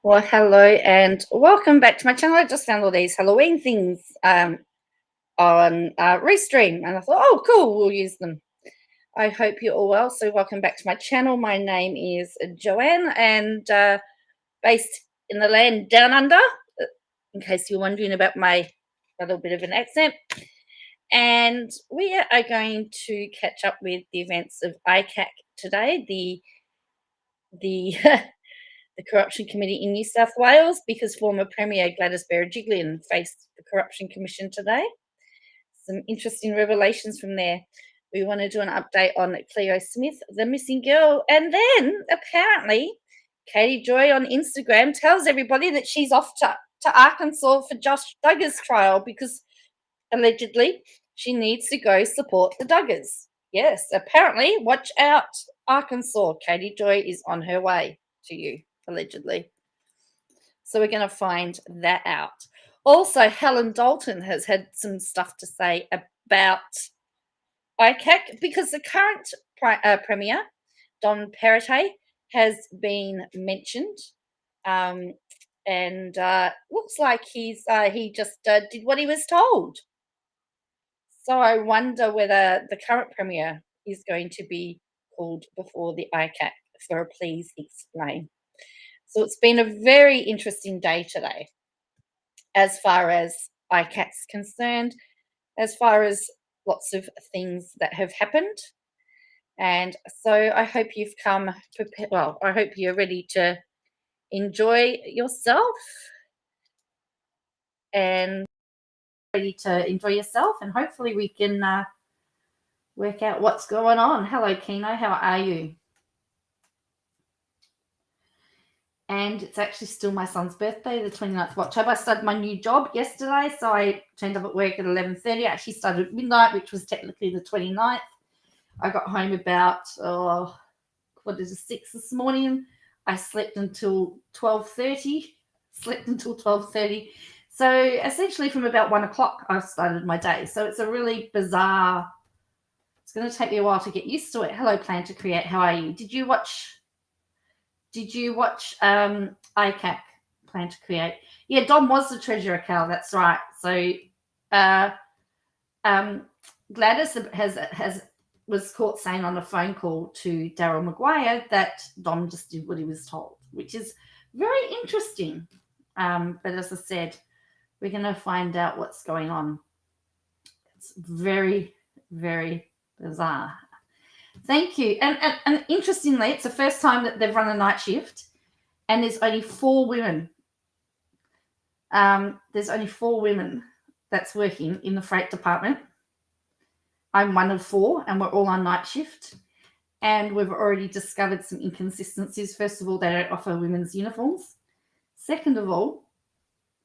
Well, hello and welcome back to my channel. I just found all these Halloween things on Restream, and I thought, oh, cool, we'll use them. I hope you're all well. So welcome back to my channel. My name is Joanne, and based in the land down under, in case you're wondering about my little bit of an accent. And we are going to catch up with the events of ICAC today, the the Corruption Committee in New South Wales, because former Premier Gladys Berejiklian faced the Corruption Commission today. Some interesting revelations from there. We want to do an update on Cleo Smith, the missing girl, and then apparently Katie Joy on Instagram tells everybody that she's off to Arkansas for Josh Duggar's trial because allegedly she needs to go support the Duggars. Yes, apparently, watch out, Arkansas. Katie Joy is on her way to you, allegedly. So we're going to find that out. Also, Helen Dalton has had some stuff to say about ICAC because the current Premier, Don Perrottet, has been mentioned. And looks like he just did what he was told. So I wonder whether the current Premier is going to be called before the ICAC for a please explain. So it's been a very interesting day today as far as ICAC's concerned, as far as lots of things that have happened. And so I hope you've come prepared. Well, I hope you're ready to enjoy yourself and hopefully we can work out what's going on. Hello, Keno. How are you? And it's actually still my son's birthday, the 29th of October. I started my new job yesterday, so I turned up at work at 11:30. I actually started at midnight, which was technically the 29th. I got home about 6 this morning. I slept until 12:30. So essentially from about 1 o'clock, I started my day. So it's a really bizarre. It's going to take me a while to get used to it. Hello, Plan to Create. How are you? Did you watch ICAC, Plan to Create? Yeah, Dom was the treasurer, Cal. That's right. So Gladys was caught saying on a phone call to Daryl Maguire that Dom just did what he was told, which is very interesting. But as I said, we're going to find out what's going on. It's very, very bizarre. Thank you. And interestingly, it's the first time that they've run a night shift, and there's only 4 women. There's only 4 women that's working in the freight department. I'm one of 4, and we're all on night shift. And we've already discovered some inconsistencies. First of all, they don't offer women's uniforms. Second of all,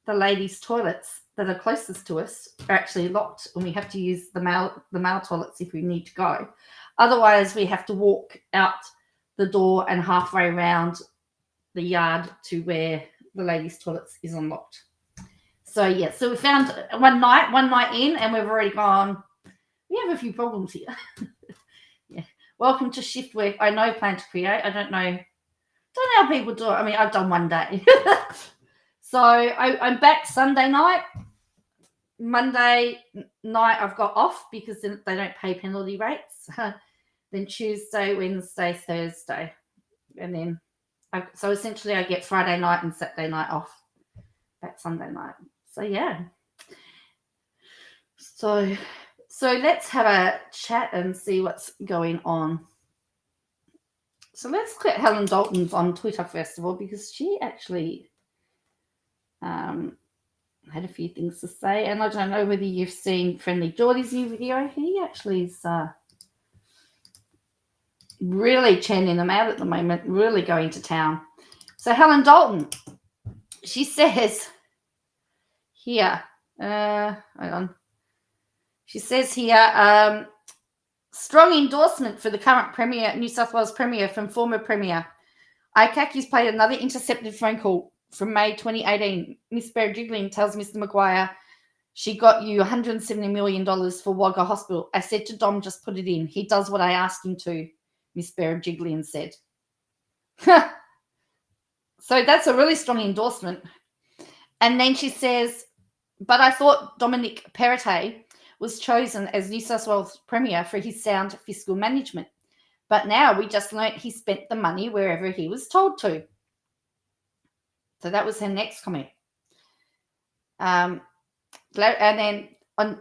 the ladies' toilets that are closest to us are actually locked, and we have to use the male toilets if we need to go. Otherwise, we have to walk out the door and halfway around the yard to where the ladies' toilets is unlocked. So, yeah, so we found one night in, and we've already gone, we have a few problems here. Yeah. Welcome to shift work. I know Plan to Create. I don't know how people do it. I mean, I've done one day. So I'm back Sunday night. Monday night I've got off because they don't pay penalty rates. Then Tuesday, Wednesday, Thursday. And then, so essentially I get Friday night and Saturday night off. Back Sunday night. So, yeah. So let's have a chat and see what's going on. So let's get Helen Dalton's on Twitter first of all, because she actually had a few things to say. And I don't know whether you've seen Friendly Geordie's new video. He actually is really churning them out at the moment, really going to town. So Helen Dalton, she says here, hang on. She says here, strong endorsement for the current Premier, New South Wales Premier from former Premier. ICAC has played another intercepted phone call from May 2018. Miss Berejiklian tells Mr. Maguire, she got you $170 million for Wagga Hospital. I said to Dom, just put it in. He does what I asked him to, Miss Berejiklian said. So that's a really strong endorsement. And then she says, but I thought Dominic Perrottet was chosen as New South Wales Premier for his sound fiscal management. But now we just learnt he spent the money wherever he was told to. So that was her next comment. And then on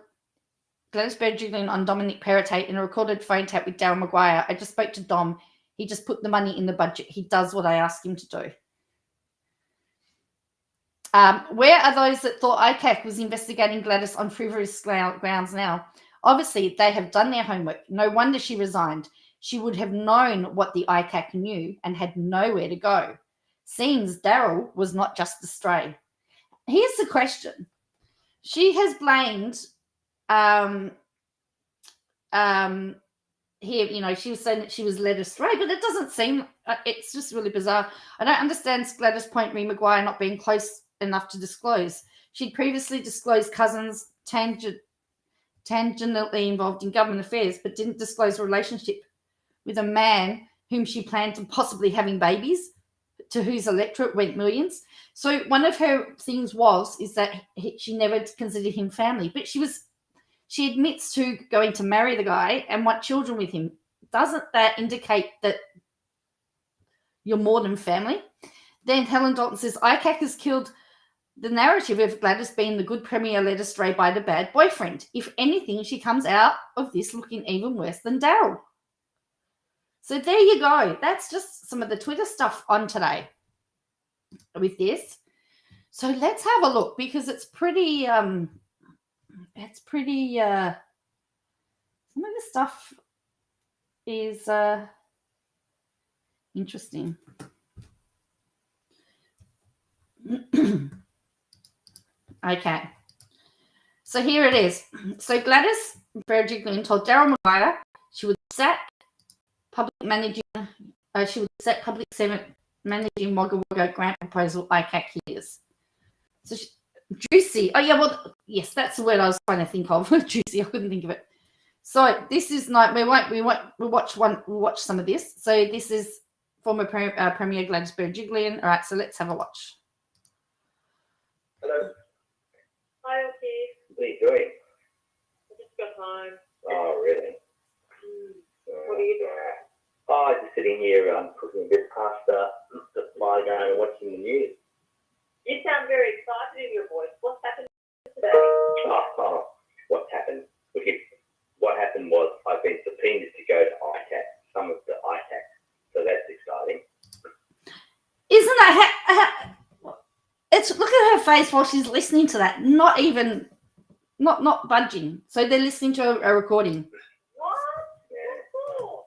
Gladys Berejiklian on Dominic Perrottet in a recorded phone tap with Darryl Maguire, I just spoke to Dom. He just put the money in the budget. He does what I ask him to do. Where are those that thought ICAC was investigating Gladys on frivolous grounds now? Obviously, they have done their homework. No wonder she resigned. She would have known what the ICAC knew and had nowhere to go. Seems Darryl was not just a stray. Here's the question. She has blamed here, she was saying that she was led astray, but it doesn't seem, it's just really bizarre. I don't understand Gladys Point Ree Maguire not being close enough to disclose. She'd previously disclosed cousins tangentially involved in government affairs, but didn't disclose a relationship with a man whom she planned to possibly having babies, to whose electorate went millions. So one of her things is that she never considered him family, but she admits to going to marry the guy and want children with him. Doesn't that indicate that you're more than family? Then Helen Dalton says, ICAC has killed the narrative of Gladys being the good premier led astray by the bad boyfriend. If anything, she comes out of this looking even worse than Darryl. So there you go. That's just some of the Twitter stuff on today with this. So let's have a look, because it's pretty some of the stuff is interesting. Okay. So here it is. So Gladys Berejiklian told Darryl Maguire she would sack public servant managing Wagga Wagga grant proposal ICAC hears. So juicy. Oh yeah, well yes, that's the word I was trying to think of. Juicy. I couldn't think of it. So this is not. We'll watch some of this. So this is former Premier Gladys Berejiklian. All right. So let's have a watch. Hello. Hi, okay. What are you doing? I just got home. Oh, really? What are you doing? Oh, just sitting here cooking a bit of pasta, just lying down and watching the news. You sound very excited in your voice. What's happened today? Oh, what's happened? Look, what happened was I've been subpoenaed to go to ICAC, some of the ICAC, so that's exciting. Isn't that it's look at her face while she's listening to that, not budging. So they're listening to a recording. What? Yeah. What for?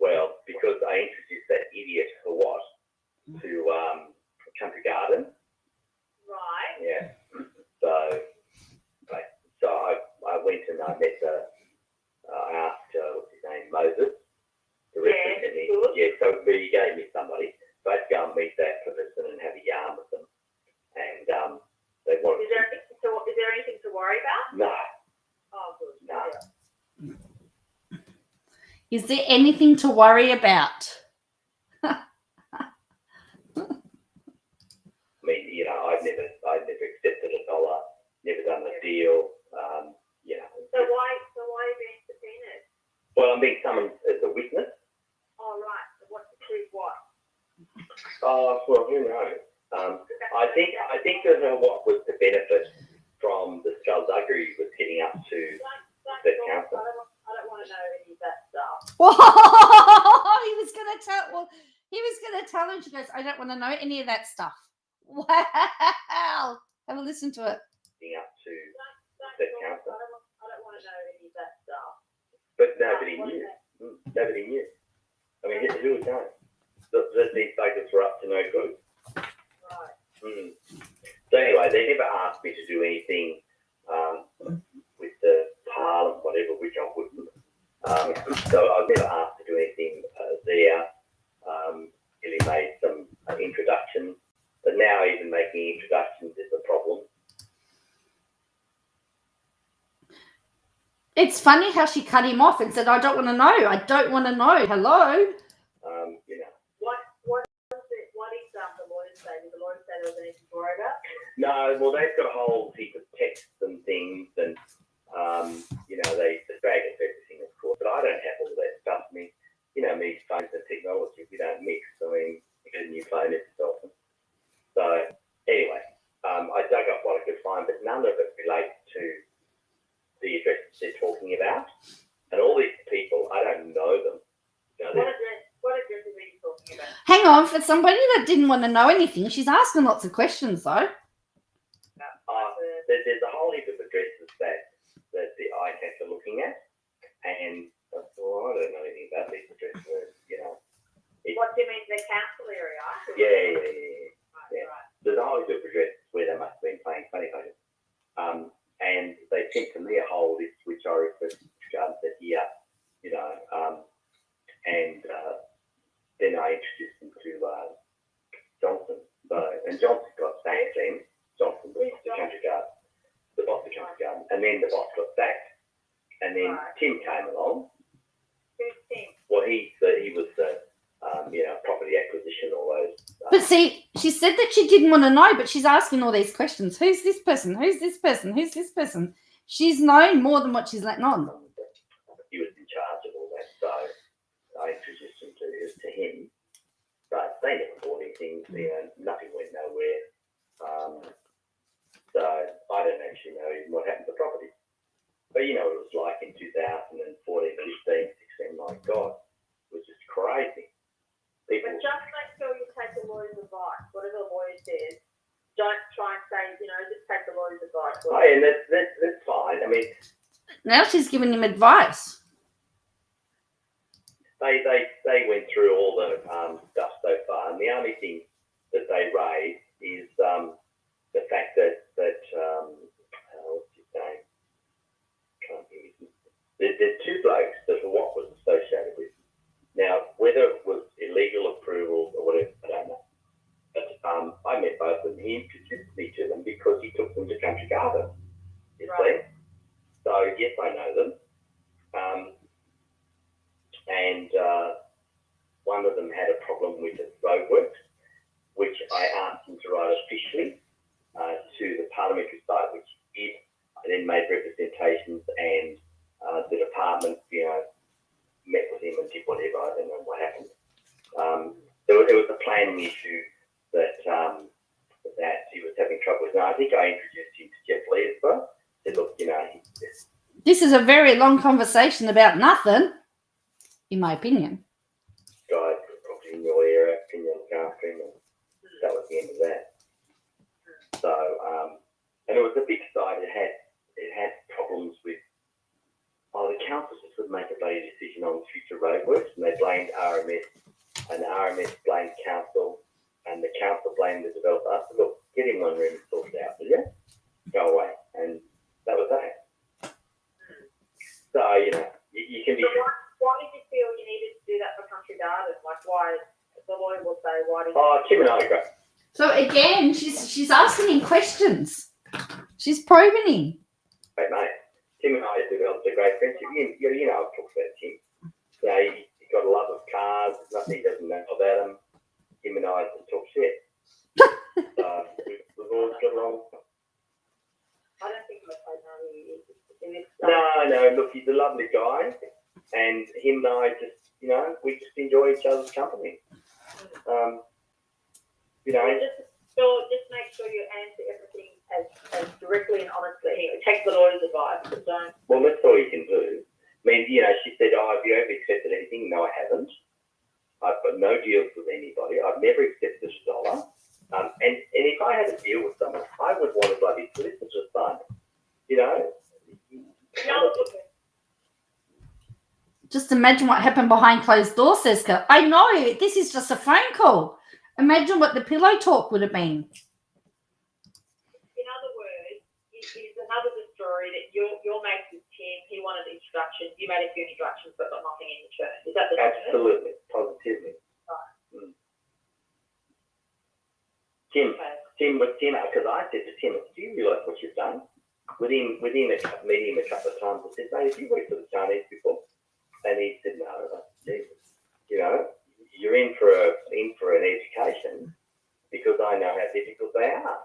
Well, because I introduced that idiot for what? To Country Garden. Right. Yeah. So I went and I met I asked what's his name, Moses, to represent me. Good. Yeah, so he gave me somebody. So I had to go and meet that person and have a yarn with them. And they wanted. Is there anything to worry about? No. Oh, good. No. Yeah. Is there anything to worry about? I mean, I've never accepted $1, never done a deal. So why are you being subpoenaed? Well, I'm being summoned as a witness. Oh, right. So what's to prove what? Oh, well, who knows? I think that what was the benefit from the skullduggery was getting up to the council. I don't want to know any of that stuff. He was going to tell her. She goes, I don't want to know any of that stuff. Wow. Have a listen to it. Getting up to the council. I don't want to know any of that stuff. But nobody knew. Nobody knew. I mean, who would know? These focus were up to no good. Right. So anyway, they never asked me to do anything with the parliament, whatever, which I wouldn't. So I was never asked to do anything there. Really made some introductions, but now even making introductions is a problem. It's funny how she cut him off and said, I don't want to know. I don't want to know. Hello? What did the lawyers say No, well, they've got a whole heap of texts and things, and they drag us everything, of course. But I don't have all that stuff. I mean, me, phones and technology, we don't mix. I mean, you get a new phone every so often. So anyway, I dug up what I could find, but none of it relates to the addresses they're talking about. And all these people, I don't know them. What addresses are you talking about? Hang on, for somebody that didn't want to know anything, she's asking lots of questions though. There's a whole heap of addresses that the ICAC are looking at, and I don't know anything about these addresses. What do you mean, the council area? Yeah. Right. There's a whole heap of addresses where they must have been playing funny buggers. And they sent to me a whole list which I referred to said here, and then I introduced them to Johnson. And Johnson got sacked then. Johnson, the country guard, the boss of the country garden, and then the boss got sacked, and then Tim came along. Who's Tim? Well, he was the property acquisition, all those. But see, she said that she didn't want to know, but she's asking all these questions. Who's this person? Who's this person? Who's this person? She's known more than what she's letting on. He was in charge of all that, so I introduced him to him. But they never bought anything. Nothing went nowhere. So I don't actually know even what happened to the property. But it was like in 2014, 15, 16, my God, it was just crazy. People, But just make sure you take the lawyer's advice. Whatever the lawyer says, don't try and say, just take the lawyer's advice. and that's fine. I mean, Now she's giving him advice. they went through all the stuff so far, and the only thing that they raised is the fact that what's his name? Can't hear his name. There's two blokes that what was associated with. Now, whether it was illegal approvals or whatever, I don't know. But I met both of them. He introduced me to them because he took them to Country Garden. You see? So, yes, I know them. And one of them had a problem with the roadworks, which I asked him to write officially to the parliamentary site, which he did. I then made representations, and the department, met with him and did whatever. I don't know what happened. There was a planning issue that he was having trouble with. Now, I think I introduced him to Jeff Lee as well. Said, look, This is a very long conversation about nothing, in my opinion. guys could probably in your area, can you look after him? And that was the end of that. So, and it was a big site. It had problems with. The council just would make a bloody decision on future roadworks, and they blamed RMS, and RMS blamed council, and the council blamed the developer. I said, look, get in one room and sort it out, will you? Go away. And that was that. So, you can be. So why did you feel you needed to do that for Country Garden? Like, why? The lawyer will say, why did you? Tim and I agree. So again, she's asking him questions. She's probing him. Hey, mate. Tim and I developed a great friendship. I've talked about Tim. He's got a love of cars. There's nothing he doesn't know about them. Tim and I just talk shit. We've always got along. I don't think I know who he is. No. Look, he's a lovely guy, and him and I just, we just enjoy each other's company. Just make sure you answer everything as directly and honestly. Take the lawyer's advice, but don't. Well, that's all you can do. I mean, she said, have you ever accepted anything? No, I haven't. I've got no deals with anybody. I've never accepted $1. And if I had a deal with someone, I would want a bloody solicitor sign it. Just imagine what happened behind closed doors, says Kat. I know, this is just a phone call. Imagine what the pillow talk would have been. In other words, it's another story that your mate with Tim, he wanted introductions, you made a few introductions but got nothing in return. Is that the Absolutely, positively. Right. Tim, because I said to Tim, do you realise what you've done? Within meeting him a couple of times, I said, mate, have you worked for the Chinese before? And he said, no. I said, Jesus, you're in for an education because I know how difficult they are.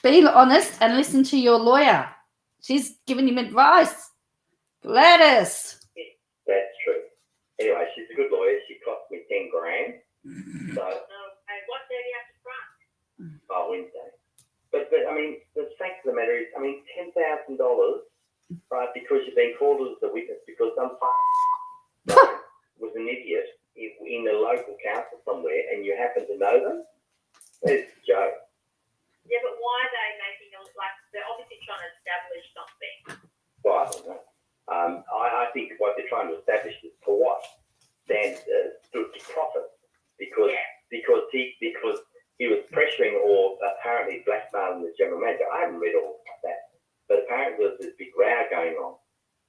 Be honest and listen to your lawyer. She's giving him advice. Gladys. That's true. Anyway, she's a good lawyer. She cost me $10,000. So, And what day do you have to front? Wednesday. But I mean, the fact of the matter is, I mean, $10,000, right? Because you've been called as a witness because some was an idiot in a local council somewhere, and you happen to know them. It's a joke. Yeah, but why are they making it like they're obviously trying to establish something? Well, I don't know. I think what they're trying to establish is for what stands to profit because he was pressuring or apparently blackmailing the general manager. I haven't read all of that, but apparently there was this big row going on.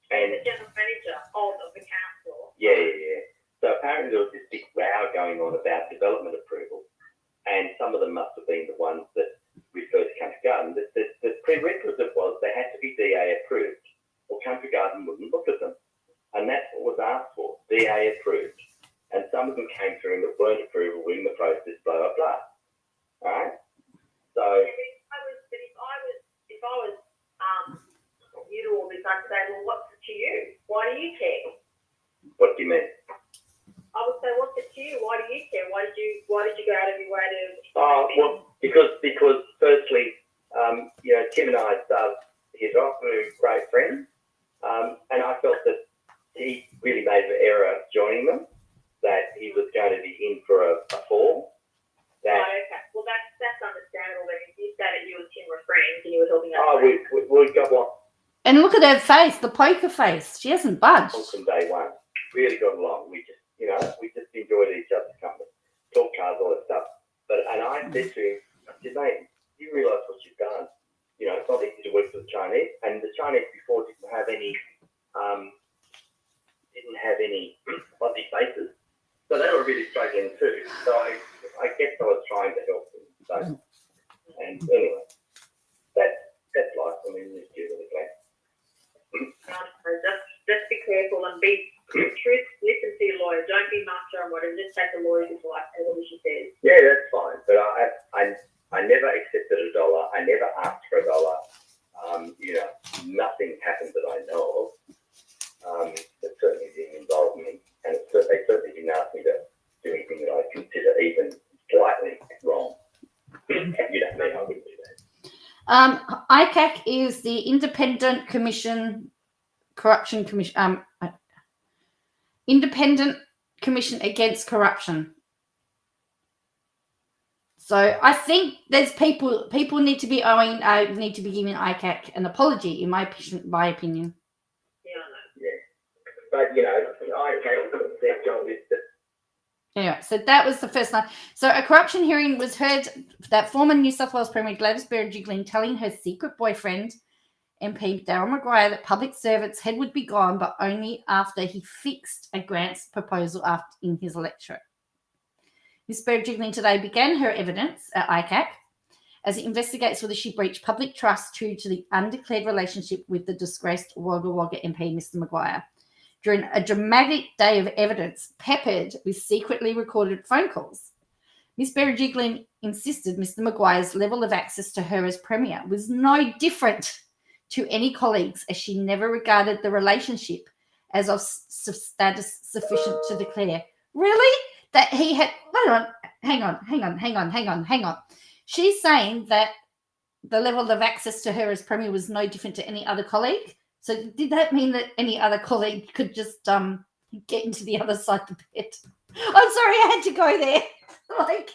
And the general manager of the council. Yeah. So apparently there was this big row going on about development approval, and some of them must have been the ones that referred to Country Garden. The prerequisite was they had to be DA approved, or Country Garden wouldn't look at them, and that's what was asked for, DA approved. And some of them came through that weren't approved, were in the process, blah blah blah. All right. So if I was new to all this, I'd say, well, what's it to you? Why do you care? What do you mean? I would say, what's it to you? Why do you care? Why did you go out of your way to? Oh well, because firstly, Tim and I hit off. We were great friends, and I felt that he really made an error joining them. That he was going to be in for a fall. Okay. Well, that's understandable. Then if you said that you and Tim were friends and you were helping out. We got one. And look at her face, the poker face. She hasn't budged. From day one, really got along. We just enjoyed each other's company, talk cars, all that stuff. And I said to him, I said, mate, you realise what you've done. It's not easy to work for the Chinese, and the Chinese before didn't have any Aussie faces. So they were really struggling too. So I guess I was trying to help them. So, and anyway, that's life. I mean, it's really glad. Just be careful and be truth. Listen to your lawyer. Don't be master on whatever. Just take the lawyer's advice, whatever she says. Yeah, that's fine. But I never accepted $1. I never asked for $1. Nothing happened that I know of. It certainly didn't involve me, and they certainly didn't ask me to do anything that I consider even slightly wrong. I wouldn't do that. ICAC is the Independent Corruption Commission. Independent Commission Against Corruption. So I think there's people need to be giving ICAC an apology, in my opinion. But, ICAC, their job is to... Anyway, so that was the first line. So a corruption hearing was heard that former New South Wales Premier Gladys Berejiklian telling her secret boyfriend, MP Darryl Maguire, that public servants' head would be gone, but only after he fixed a grants proposal in his electorate. Ms. Berejiklian today began her evidence at ICAC as it investigates whether she breached public trust due to the undeclared relationship with the disgraced Wagga Wagga MP, Mr. Maguire, during a dramatic day of evidence peppered with secretly recorded phone calls. Ms. Berejiklian insisted Mr. Maguire's level of access to her as Premier was no different to any colleagues, as she never regarded the relationship as of status sufficient to declare. Really? That he had... Hang on. She's saying that the level of access to her as Premier was no different to any other colleague. So did that mean that any other colleague could just get into the other side of the bed? I'm sorry, I had to go there. Like,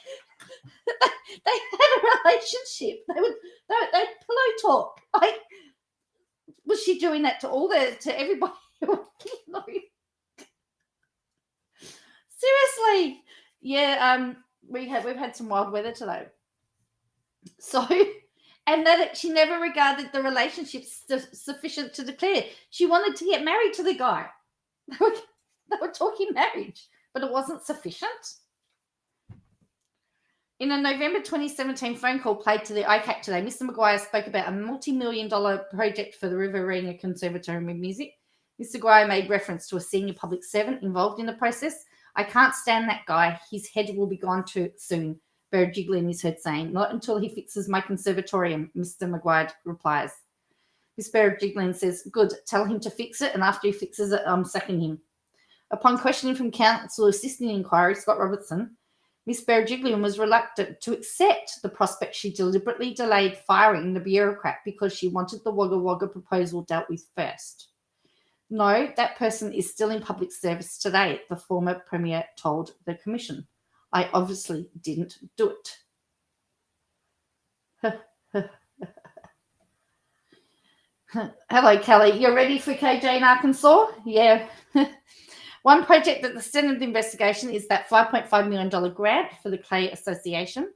they had a relationship. They'd pillow talk. Like, was she doing that to everybody? Seriously. Yeah, we've had some wild weather today. So, and that she never regarded the relationship sufficient to declare. She wanted to get married to the guy. They were talking marriage, but it wasn't sufficient. In a November 2017 phone call played to the ICAC today, Mr. Maguire spoke about a multi-million-dollar project for the Riverina Conservatorium of Music. Mr. Maguire made reference to a senior public servant involved in the process. I can't stand that guy. His head will be gone too soon. Berejiklian is heard saying. Not until he fixes my conservatorium, Mr. Maguire replies. Miss Berejiklian says, good, tell him to fix it, and after he fixes it, I'm sacking him. Upon questioning from counsel assisting the inquiry, Scott Robertson, Miss Berejiklian was reluctant to accept the prospect she deliberately delayed firing the bureaucrat because she wanted the Wagga Wagga proposal dealt with first. No, that person is still in public service today, the former Premier told the Commission. I obviously didn't do it. Hello, Kelly. You're ready for KJ in Arkansas? Yeah. One project that the Senate investigation is that $5.5 million grant for the Clay Association.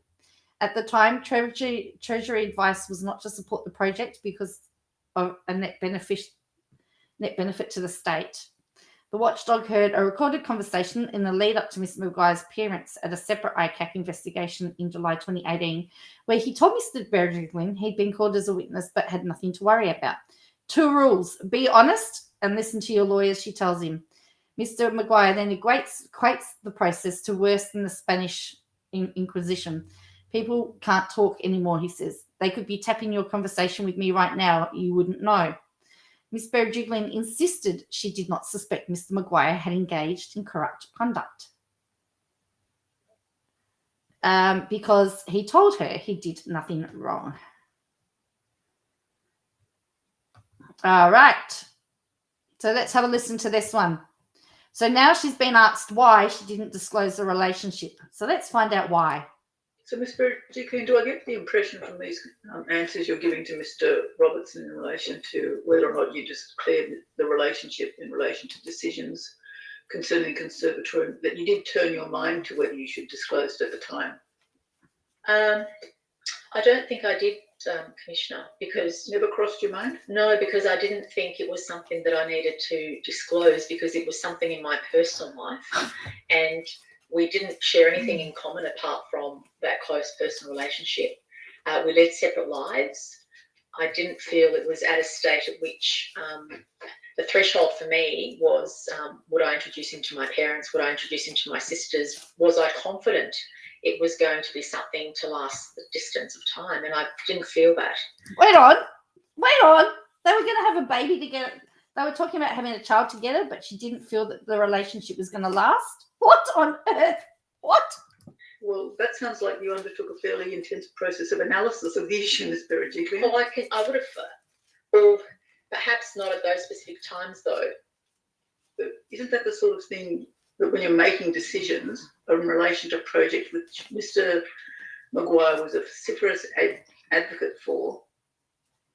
At the time, Treasury advice was not to support the project because of a net benefit to the state. The watchdog heard a recorded conversation in the lead up to Ms. Maguire's appearance at a separate ICAC investigation in July 2018, where he told Mr. Berejiklian he'd been called as a witness but had nothing to worry about. 2 rules: be honest and listen to your lawyers, she tells him. Mr. Maguire then equates the process to worse than the Spanish Inquisition. People can't talk anymore, he says. They could be tapping your conversation with me right now. You wouldn't know. Miss Berejiklian insisted she did not suspect Mr. Maguire had engaged in corrupt conduct because he told her he did nothing wrong. All right. So let's have a listen to this one. So now she's been asked why she didn't disclose the relationship. So let's find out why. So, Ms. Berejiklian, do I get the impression from these answers you're giving to Mr. Robertson in relation to whether or not you just declared the relationship in relation to decisions concerning conservatorium, that you did turn your mind to whether you should disclose it at the time? I don't think I did, Commissioner, because... Never crossed your mind? No, because I didn't think it was something that I needed to disclose because it was something in my personal life, and we didn't share anything in common apart from that close personal relationship. We led separate lives. I didn't feel it was at a state at which the threshold for me was, would I introduce him to my parents? Would I introduce him to my sisters? Was I confident it was going to be something to last the distance of time? And I didn't feel that. Wait on. They were going to have a baby together. They were talking about having a child together, but she didn't feel that the relationship was going to last. What on earth? What? Well, that sounds like you undertook a fairly intense process of analysis of the issue, Ms. Berejiklian. Well, I would have, well, perhaps not at those specific times, though. But isn't that the sort of thing that when you're making decisions in relation to projects which Mr. Maguire was a vociferous advocate for,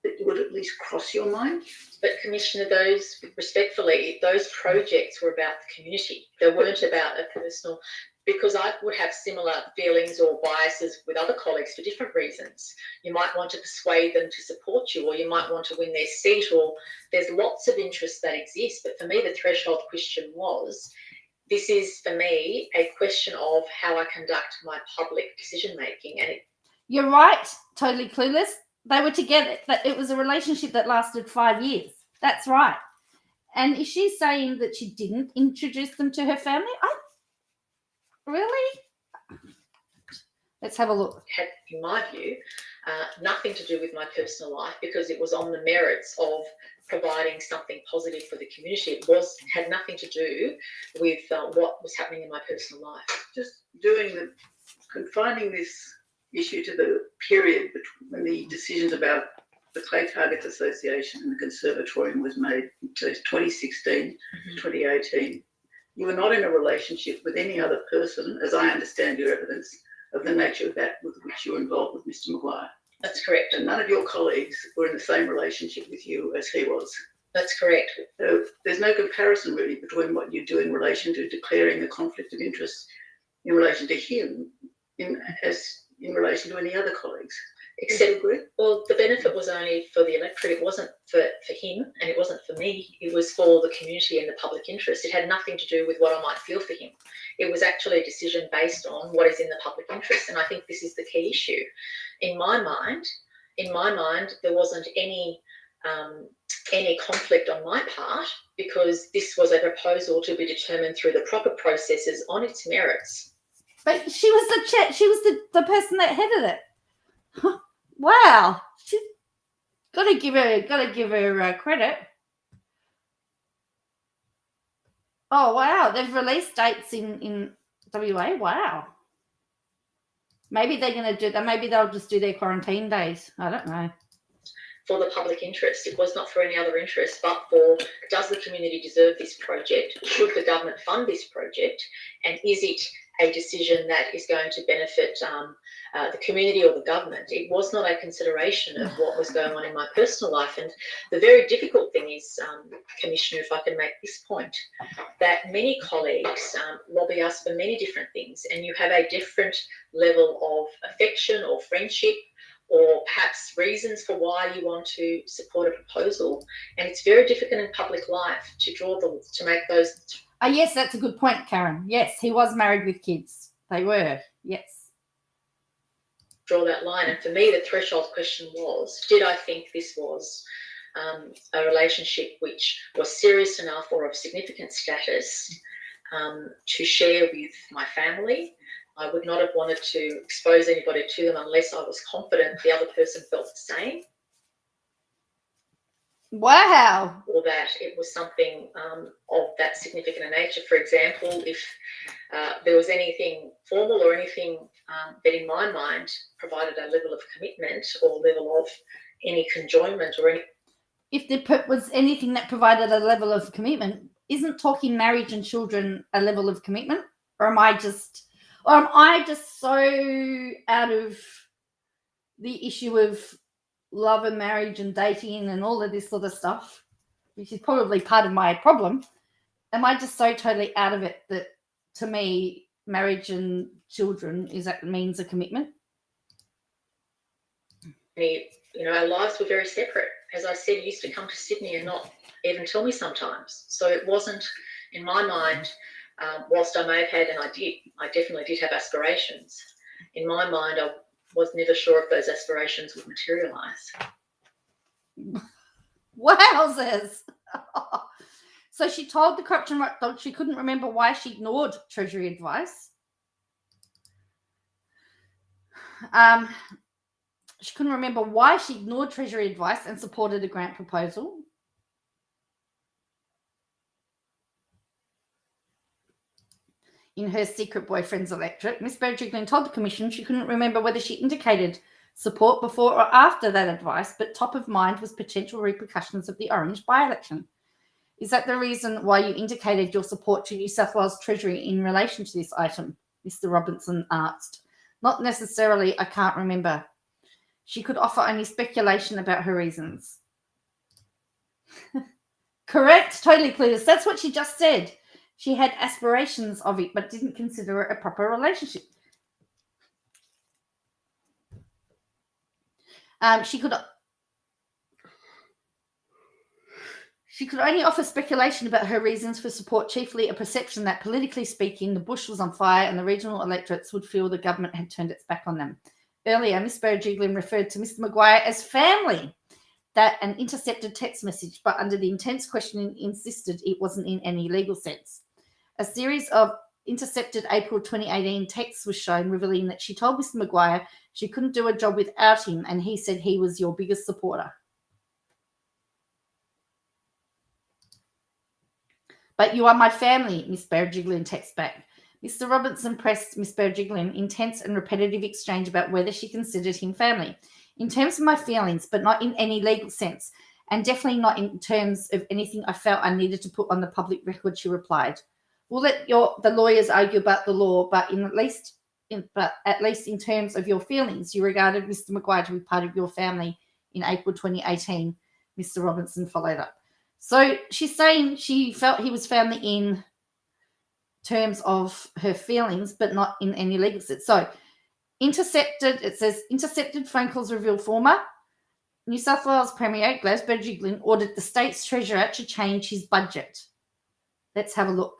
that you would at least cross your mind? But Commissioner, those projects were about the community. They weren't about a personal, because I would have similar feelings or biases with other colleagues for different reasons. You might want to persuade them to support you, or you might want to win their seat, or there's lots of interests that exist. But for me, the threshold question was, this is for me a question of how I conduct my public decision making. And You're right, totally clueless. They were together. It was a relationship that lasted 5 years. That's right. And is she saying that she didn't introduce them to her family? Really? Let's have a look. Had, in my view, nothing to do with my personal life, because it was on the merits of providing something positive for the community. It had nothing to do with what was happening in my personal life. Just confining this issue to the period when the decisions about the Clay Targets Association and the Conservatorium was made, so it's 2016 to 2018. You were not in a relationship with any other person, as I understand your evidence, of the nature of that with which you were involved with Mr. Maguire. That's correct. And none of your colleagues were in the same relationship with you as he was. That's correct. So there's no comparison really between what you do in relation to declaring a conflict of interest in relation to him in relation to any other colleagues. Except, well, the benefit was only for the electorate. It wasn't for him, and it wasn't for me. It was for the community and the public interest. It had nothing to do with what I might feel for him. It was actually a decision based on what is in the public interest, and I think this is the key issue. In my mind, there wasn't any conflict on my part, because this was a proposal to be determined through the proper processes on its merits. But she was the person that headed it. Wow. She's gotta give her credit. Oh wow, they've released dates in WA. Wow. Maybe they're going to do that. Maybe they'll just do their quarantine days. I don't know. For the public interest. It was not for any other interest, but for, does the community deserve this project? Should the government fund this project? And is it a decision that is going to benefit the community or the government? It was not a consideration of what was going on in my personal life. And the very difficult thing is, Commissioner, if I can make this point, that many colleagues lobby us for many different things, and you have a different level of affection or friendship or perhaps reasons for why you want to support a proposal. And it's very difficult in public life to make those. Yes, that's a good point, Karen. Yes, he was married with kids. They were, yes. Draw that line. And for me, the threshold question was, did I think this was a relationship which was serious enough or of significant status to share with my family? I would not have wanted to expose anybody to them unless I was confident the other person felt the same. Wow. Or that it was something of that significant nature. For example, if there was anything formal or anything that in my mind provided a level of commitment or level of any conjoinment or any. If there was anything that provided a level of commitment, isn't talking marriage and children a level of commitment? Or am I just so out of the issue of love and marriage and dating and all of this sort of stuff, which is probably part of my problem? Am I just so totally out of it that to me, marriage and children means a commitment? Our lives were very separate. As I said, he used to come to Sydney and not even tell me sometimes. So it wasn't, in my mind, whilst I may have had, and I definitely did have aspirations. In my mind, I was never sure if those aspirations would materialise. Wowzers. So she told the Corruption Watchdog she couldn't remember why she ignored Treasury advice. She couldn't remember why she ignored Treasury advice and supported a grant proposal. In her secret boyfriend's electorate, Miss Berejiklian told the Commission she couldn't remember whether she indicated support before or after that advice, but top of mind was potential repercussions of the Orange by-election. Is that the reason why you indicated your support to New South Wales Treasury in relation to this item? Mr. Robinson asked. Not necessarily, I can't remember. She could offer only speculation about her reasons. Correct, totally clear. That's what she just said. She had aspirations of it, but didn't consider it a proper relationship. She could only offer speculation about her reasons for support, chiefly a perception that, politically speaking, the bush was on fire and the regional electorates would feel the government had turned its back on them. Earlier, Ms. Berejiklian referred to Mr. Maguire as family, that an intercepted text message, but under the intense questioning insisted it wasn't in any legal sense. A series of intercepted April 2018 texts was shown, revealing that she told Mr. Maguire she couldn't do a job without him, and he said he was your biggest supporter. But you are my family, Miss Berejiklian texts back. Mr. Robinson pressed Miss Berejiklian intense and repetitive exchange about whether she considered him family. In terms of my feelings, but not in any legal sense, and definitely not in terms of anything I felt I needed to put on the public record, she replied. We'll let the lawyers argue about the law, but at least in terms of your feelings, you regarded Mr. Maguire to be part of your family in April 2018, Mr. Robinson followed up. So she's saying she felt he was family in terms of her feelings, but not in any legal sense. So intercepted, it says, intercepted phone calls reveal former New South Wales Premier Gladys Berejiklian ordered the state's treasurer to change his budget. Let's have a look.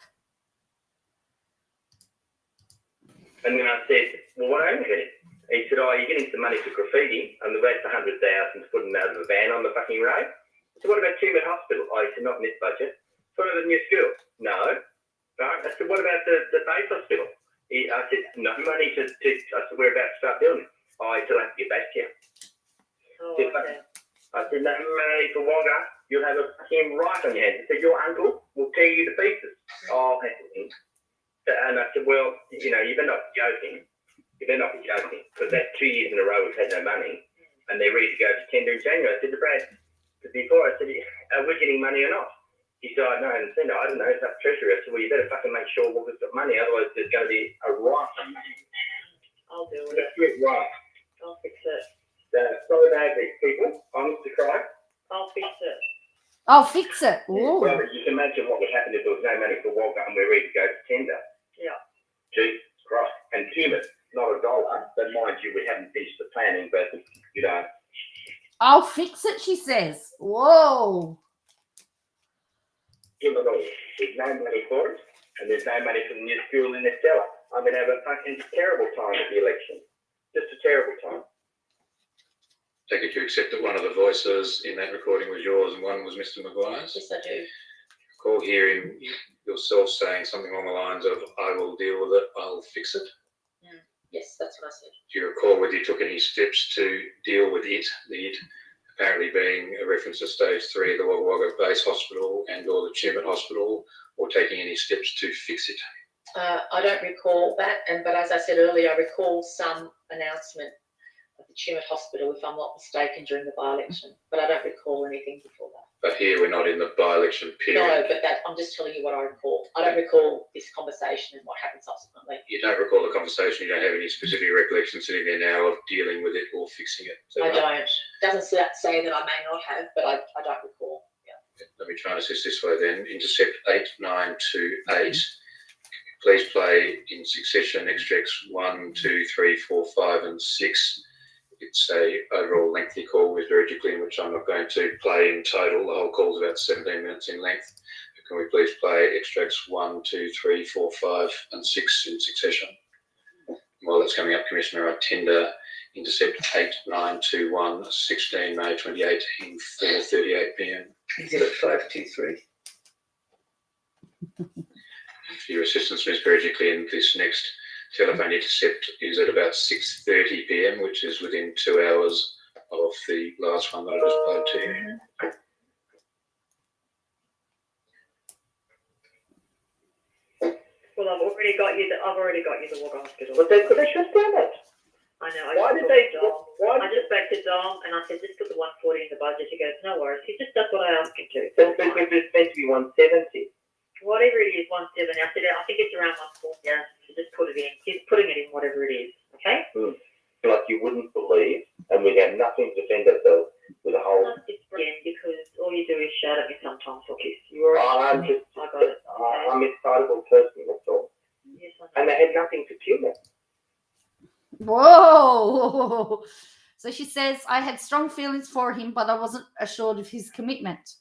And then I said, well, what happened to him? He said, oh, you're getting some money for graffiti, and the rest 100,000 to put him out of a van on the fucking road. So what about Tumut Hospital? Oh, he said, not in this budget. What about the new school? No. Right. I said, what about the base hospital? I said, no money I said, we're about to start building. Oh, I still have to get back to you. Oh, Yes, okay. I said, no money for Wagga. You'll have a fucking right on your hands. I said, your uncle will tear you to pieces. Oh, and I said, well, you better not be joking. You better not be joking. Because that's 2 years in a row we've had no money. And they're ready to go to tender in January. I said to Brad, before I said, are we getting money or not? He said, I don't know, it's up treasury. I said, well, you better fucking make sure Wagga's got money, otherwise there's going to be a riot on money. I'll deal with It's it. a riot. I'll fix it. Solidarity, people. I'm Mr. Cry. I'll fix it. I'll fix it. Ooh. Well, you can imagine what would happen if there was no money for Wagga and we're ready to go to tender. Yeah. Jesus Christ. And human, not $1. But mind you, we haven't finished the planning, but, I'll fix it, she says. Whoa. give it all. There's no money for it, and there's no money for the new school in Estella. I'm going to have a fucking terrible time at the election. Just a terrible time. Take it you accept that one of the voices in that recording was yours and one was Mr. Maguire's. Yes, I do. Recall hearing yourself saying something along the lines of, I will deal with it, I'll fix it. Yes, that's what I said. Do you recall whether you took any steps to deal with it, the it apparently being a reference to stage 3 of the Wagga Wagga Base Hospital and or the Shipment Hospital, or taking any steps to fix it? I don't recall that, but as I said earlier, I recall some announcement of the Shipment Hospital, if I'm not mistaken, during the by-election, but I don't recall anything before that. But here we're not in the by-election period. No, but I'm just telling you what I recall. I don't recall this conversation and what happened subsequently. You don't recall the conversation, you don't have any specific recollection sitting there now of dealing with it or fixing it. Is that I right? don't. Doesn't say that I may not have, but I don't recall. Yeah. Let me try and assist this way then. Intercept 8928. Please play in succession extracts 1, 2, 3, 4, 5, and 6. It's a overall lengthy call with vertically, in which I'm not going to play in total. The whole call is about 17 minutes in length. Can we please play extracts 1, 2, 3, 4, 5, and 6 in succession? While that's coming up, Commissioner, I tender intercept 8921, 16 May 2018, 4:38 p.m. Exhibit 523. For your assistance, Ms. Berejiklian, in this next telephone intercept is at about 6:30 p.m, which is within 2 hours of the last one that I just played to you. Well, I've already got you the Wagga Hospital. But they should have done it. I know. Why did they? I just spoke to Dom and I said, just put the 140 in the budget. He goes, no worries. He just does what I asked him to. It's meant to be 170. Whatever it is, 170. I said, I think it's around 140. Yeah, so just put it in. He's putting it in whatever it is. Okay? Like you wouldn't believe, and we have nothing to defend ourselves with a whole. It's again because all you do is shout at me sometimes, Hookies. You're I'm just, I got it. Okay? I'm an excitable person, that's all. Yes, I know. And they had nothing to kill me. Whoa. So she says, I had strong feelings for him, but I wasn't assured of his commitment.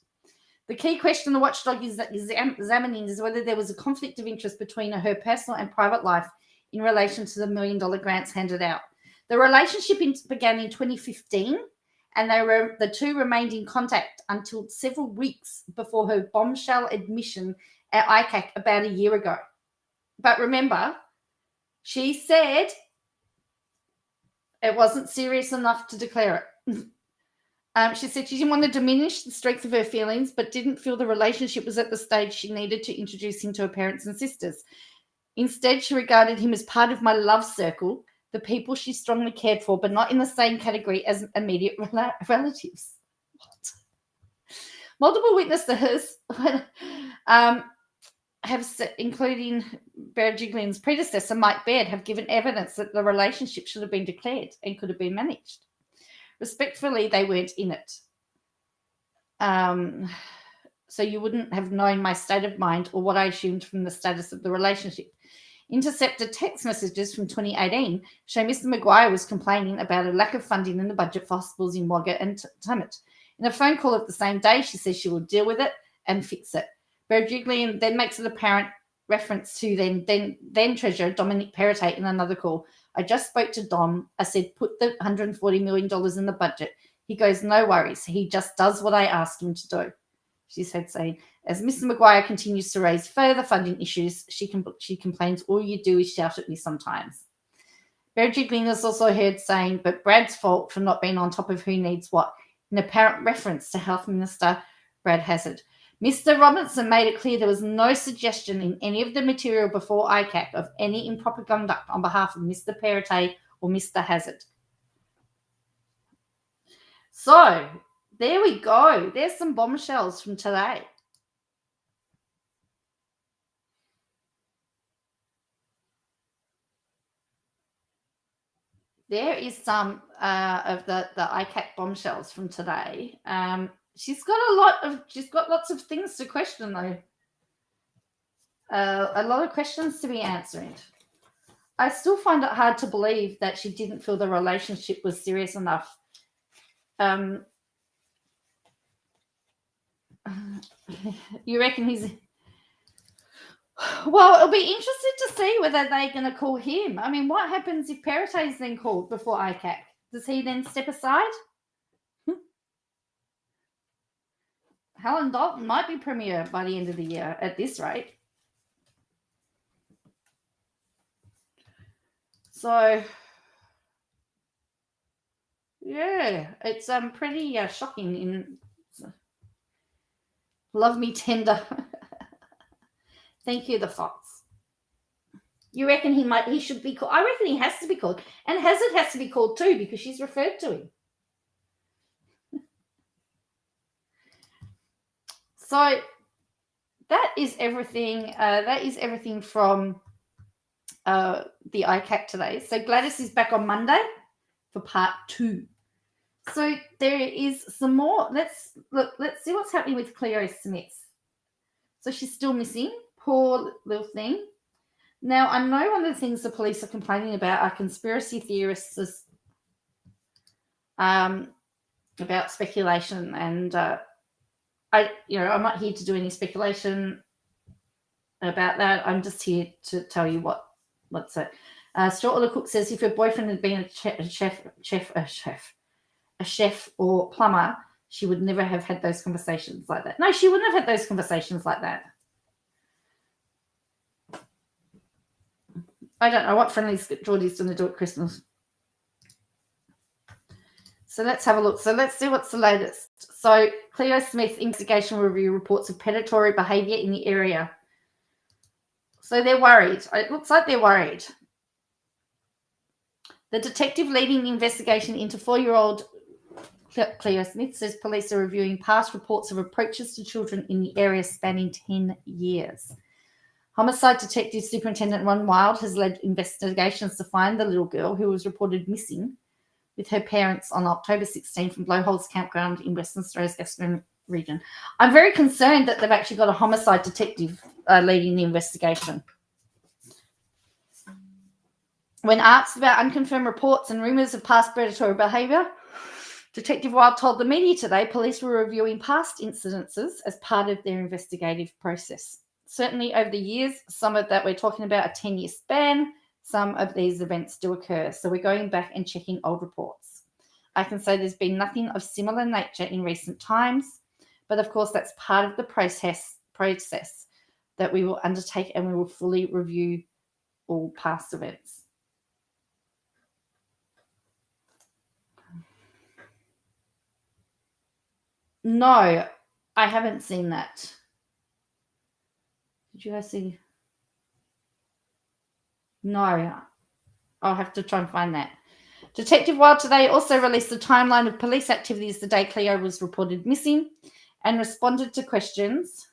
The key question the watchdog is examining is whether there was a conflict of interest between her personal and private life in relation to the $1 million grants handed out. The relationship began in 2015, and the two remained in contact until several weeks before her bombshell admission at ICAC about a year ago. But remember, she said it wasn't serious enough to declare it. She said she didn't want to diminish the strength of her feelings, but didn't feel the relationship was at the stage she needed to introduce him to her parents and sisters. Instead, she regarded him as part of my love circle, the people she strongly cared for, but not in the same category as immediate relatives. What? Multiple witnesses including Berejiklian's predecessor, Mike Baird, have given evidence that the relationship should have been declared and could have been managed. Respectfully, they weren't in it. So you wouldn't have known my state of mind or what I assumed from the status of the relationship. Intercepted text messages from 2018 show Mr. Maguire was complaining about a lack of funding in the budget for hospitals in Wagga and Tumut. In a phone call of the same day, she says she will deal with it and fix it. Berejiklian then makes it apparent reference to then Treasurer Dominic Perrottet in another call. I just spoke to Dom. I said, put the $140 million in the budget. He goes, no worries. He just does what I asked him to do. she's heard saying, as Mr. Maguire continues to raise further funding issues, she complains, all you do is shout at me sometimes. Bergie is also heard saying, but Brad's fault for not being on top of who needs what, in apparent reference to Health Minister Brad Hazzard. Mr. Robinson made it clear there was no suggestion in any of the material before ICAC of any improper conduct on behalf of Mr. Perrottet or Mr. Hazzard. So, there we go. There's some bombshells from today. There is some of the ICAC bombshells from today. She's got lots of things to question though. A lot of questions to be answered. I still find it hard to believe that she didn't feel the relationship was serious enough. You reckon he's... Well, it'll be interesting to see whether they're going to call him. I mean, what happens if Perrottet is then called before ICAC? Does he then step aside? Helen Dalton might be Premier by the end of the year at this rate. So, yeah, it's pretty shocking. In love me tender. Thank you, the Fox. You reckon he should be called? I reckon he has to be called, and Hazzard has to be called too because she's referred to him. So that is everything. That is everything from the ICAC today. So Gladys is back on Monday for part 2. So there is some more. Let's see what's happening with Cleo Smith. So she's still missing. Poor little thing. Now, I know one of the things the police are complaining about are conspiracy theorists about speculation, and I'm not here to do any speculation about that. I'm just here to tell you what's it. Stuart Order Cook says if her boyfriend had been a chef or plumber, she would never have had those conversations like that. No, she wouldn't have had those conversations like that. I don't know what friendlies Geordie's going to do at Christmas. So let's have a look. So let's see what's the latest. So Cleo Smith investigation review reports of predatory behaviour in the area. So they're worried. It looks like they're worried. The detective leading the investigation into 4-year-old Cleo Smith says police are reviewing past reports of approaches to children in the area spanning 10 years. Homicide Detective Superintendent Ron Wild has led investigations to find the little girl who was reported missing with her parents on October 16 from Blowholes Campground in Western Australia's Gascoyne region. I'm very concerned that they've actually got a homicide detective leading the investigation. When asked about unconfirmed reports and rumours of past predatory behaviour, Detective Wild told the media today police were reviewing past incidences as part of their investigative process. Certainly over the years, some of that we're talking about a 10-year span, some of these events do occur. So we're going back and checking old reports. I can say there's been nothing of similar nature in recent times, but of course that's part of the process that we will undertake, and we will fully review all past events. No, I haven't seen that. Did you guys see? No, I'll have to try and find that. Detective Wild today also released a timeline of police activities the day Cleo was reported missing and responded to questions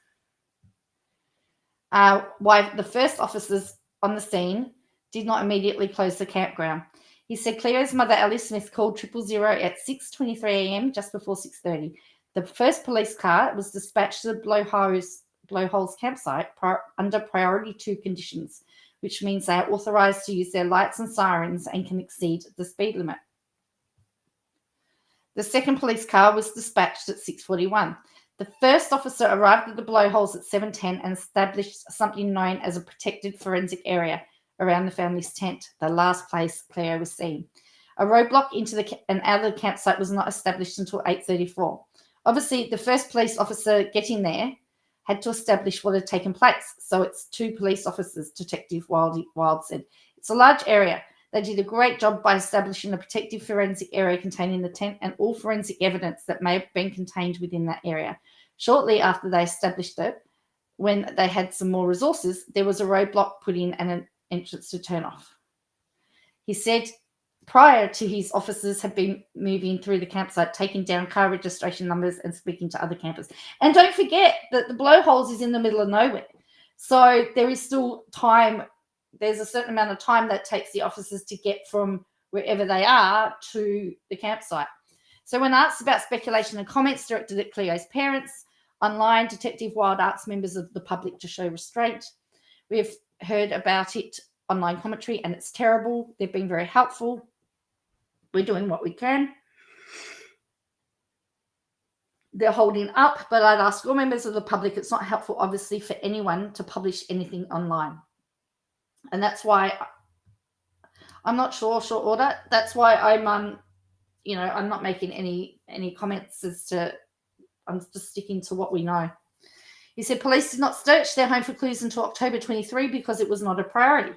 why the first officers on the scene did not immediately close the campground. He said Cleo's mother, Ellie Smith, called 000 at 6:23 a.m. just before 6:30. The first police car was dispatched to the Blowholes campsite under priority 2 conditions, which means they are authorised to use their lights and sirens and can exceed the speed limit. The second police car was dispatched at 6:41. The first officer arrived at the Blowholes at 7:10 and established something known as a protected forensic area around the family's tent, the last place Cleo was seen. A roadblock into and out of the campsite was not established until 8:34. Obviously, the first police officer getting there had to establish what had taken place. So it's 2 police officers, Detective Wild said. It's a large area. They did a great job by establishing a protective forensic area containing the tent and all forensic evidence that may have been contained within that area. Shortly after they established it, when they had some more resources, there was a roadblock put in and an entrance to turn off. He said prior to his officers had been moving through the campsite, taking down car registration numbers and speaking to other campers. And don't forget that the blowholes is in the middle of nowhere. So there is still time. There's a certain amount of time that takes the officers to get from wherever they are to the campsite. So when asked about speculation and comments directed at Cleo's parents, online, Detective Wild asked members of the public to show restraint. We've heard about it, online commentary, and it's terrible. They've been very helpful. We're doing what we can. They're holding up, but I'd ask all members of the public, it's not helpful, obviously, for anyone to publish anything online. And that's why I'm not sure, short order. That's why I'm not making any comments as to, I'm just sticking to what we know. He said police did not search their home for clues until October 23 because it was not a priority.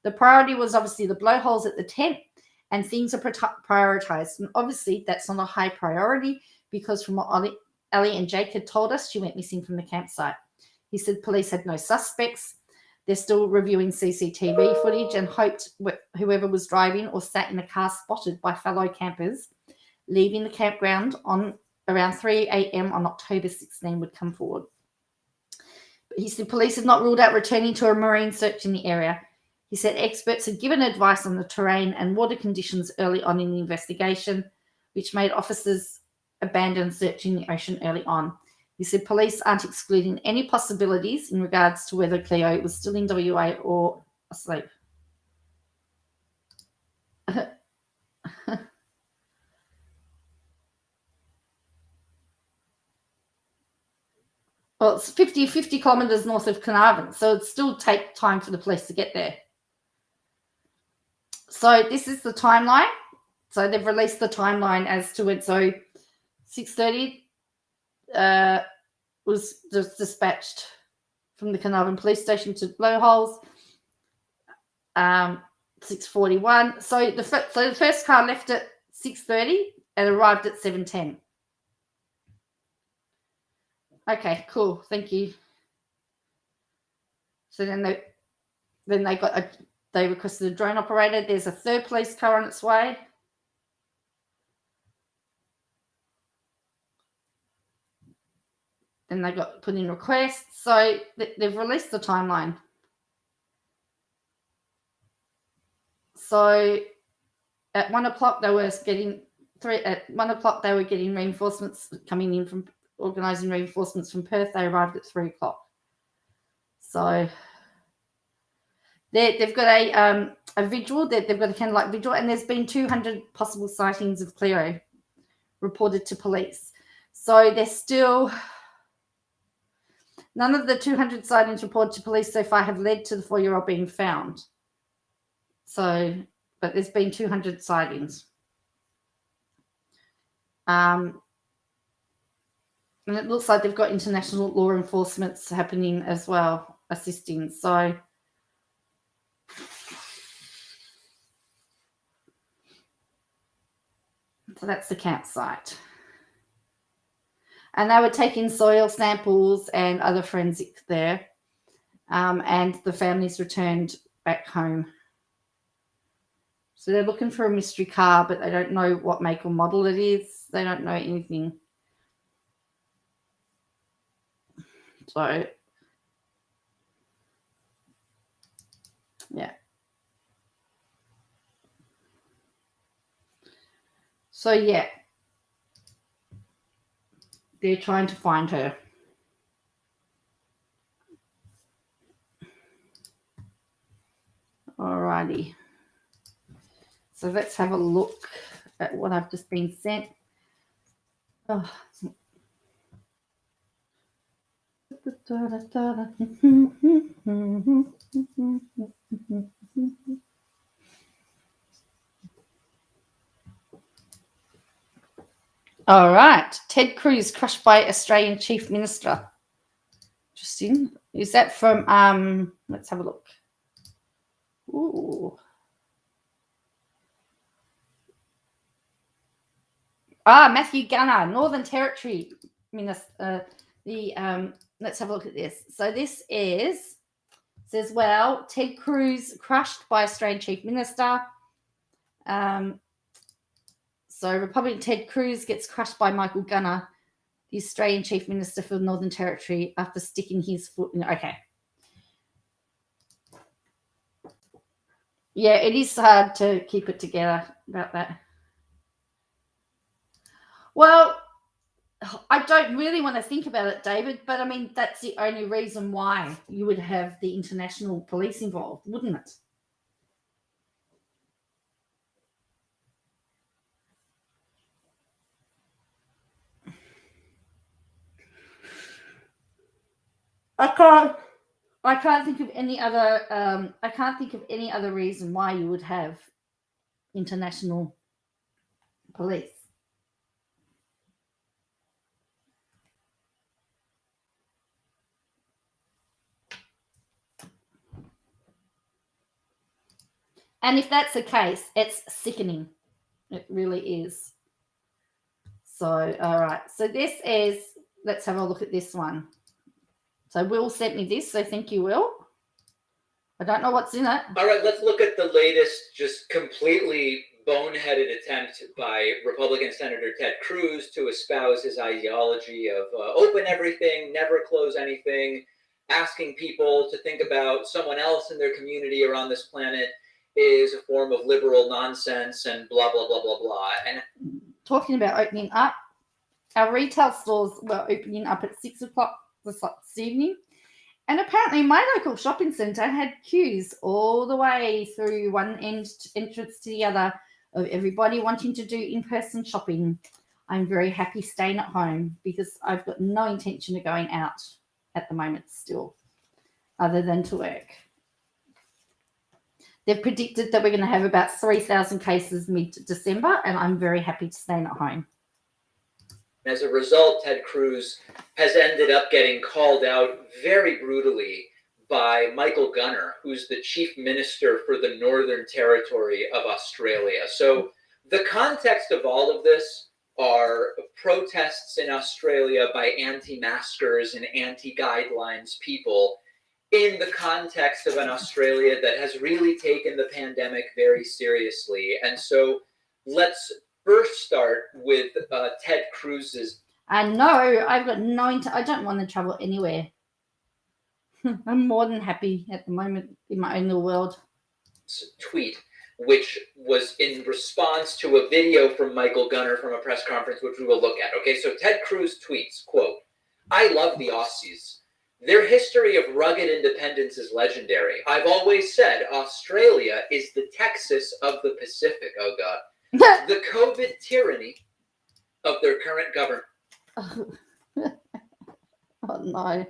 The priority was obviously the blowholes at the tent, and things are prioritized. And obviously that's not a high priority because from what Ellie and Jake had told us, she went missing from the campsite. He said police had no suspects. They're still reviewing CCTV footage and hoped whoever was driving or sat in a car spotted by fellow campers leaving the campground on around 3 a.m. on October 16 would come forward. But he said police had not ruled out returning to a marine search in the area. He said experts had given advice on the terrain and water conditions early on in the investigation, which made officers abandon searching the ocean early on. He said police aren't excluding any possibilities in regards to whether Cleo was still in WA or asleep. Well, it's 50 kilometres north of Carnarvon, so it'd still take time for the police to get there. So this is the timeline. So they've released the timeline as to it. So 6:30 was just dispatched from the Carnarvon police station to blowholes. 6:41. So the first car left at 6:30 and arrived at 7:10. Okay, cool. Thank you. So then they requested a drone operator. There's a third police car on its way. Then they got put in requests. So they've released the timeline. So at 1 o'clock they were getting reinforcements coming in from organising reinforcements from Perth. They arrived at 3 o'clock. So they've got a vigil. They've got a candlelight vigil, and there's been 200 possible sightings of Cleo reported to police. So there's still none of the 200 sightings reported to police so far have led to the 4-year-old being found. So, but there's been 200 sightings. And it looks like they've got international law enforcement happening as well, assisting. So that's the campsite. And they were taking soil samples and other forensic there. And the families returned back home. So they're looking for a mystery car, but they don't know what make or model it is. They don't know anything. So, yeah. So, yeah. They're trying to find her. Alrighty. So let's have a look at what I've just been sent. Oh. All right. Ted Cruz crushed by Australian Chief Minister. Interesting. Is that from, let's have a look. Ooh. Matthew Gunner, Northern Territory Minister. Let's have a look at this. So this says, well, Ted Cruz crushed by Australian Chief Minister. So Republican Ted Cruz gets crushed by Michael Gunner, the Australian Chief Minister for the Northern Territory, after sticking his foot in. Okay. Yeah, it is hard to keep it together about that. Well, I don't really want to think about it, David, but I mean, that's the only reason why you would have the international police involved, wouldn't it? I can't think of any other reason why you would have international police. And if that's the case, it's sickening. It really is. So, all right. So this is, let's have a look at this one. So Will sent me this, so thank you, Will. I don't know what's in it. All right, let's look at the latest, just completely boneheaded attempt by Republican Senator Ted Cruz to espouse his ideology of open everything, never close anything, asking people to think about someone else in their community or on this planet is a form of liberal nonsense and blah, blah, blah, blah, blah. And talking about opening up, our retail stores were opening up at 6 o'clock this evening. And apparently my local shopping centre had queues all the way through one entrance to the other of everybody wanting to do in-person shopping. I'm very happy staying at home because I've got no intention of going out at the moment still, other than to work. They've predicted that we're going to have about 3,000 cases mid-December, and I'm very happy to stay at home. as a result, Ted Cruz has ended up getting called out very brutally by Michael Gunner, who's the Chief Minister for the Northern Territory of Australia. So the context of all of this are protests in Australia by anti-maskers and anti-guidelines people in the context of an Australia that has really taken the pandemic very seriously. And so let's first start with Ted Cruz's. I know, I've got I don't want to travel anywhere. I'm more than happy at the moment in my own little world. Tweet, which was in response to a video from Michael Gunner from a press conference, which we will look at. Okay, so Ted Cruz tweets, quote, "I love the Aussies. Their history of rugged independence is legendary. I've always said Australia is the Texas of the Pacific." Oh, God. The COVID tyranny of their current government. Oh, no.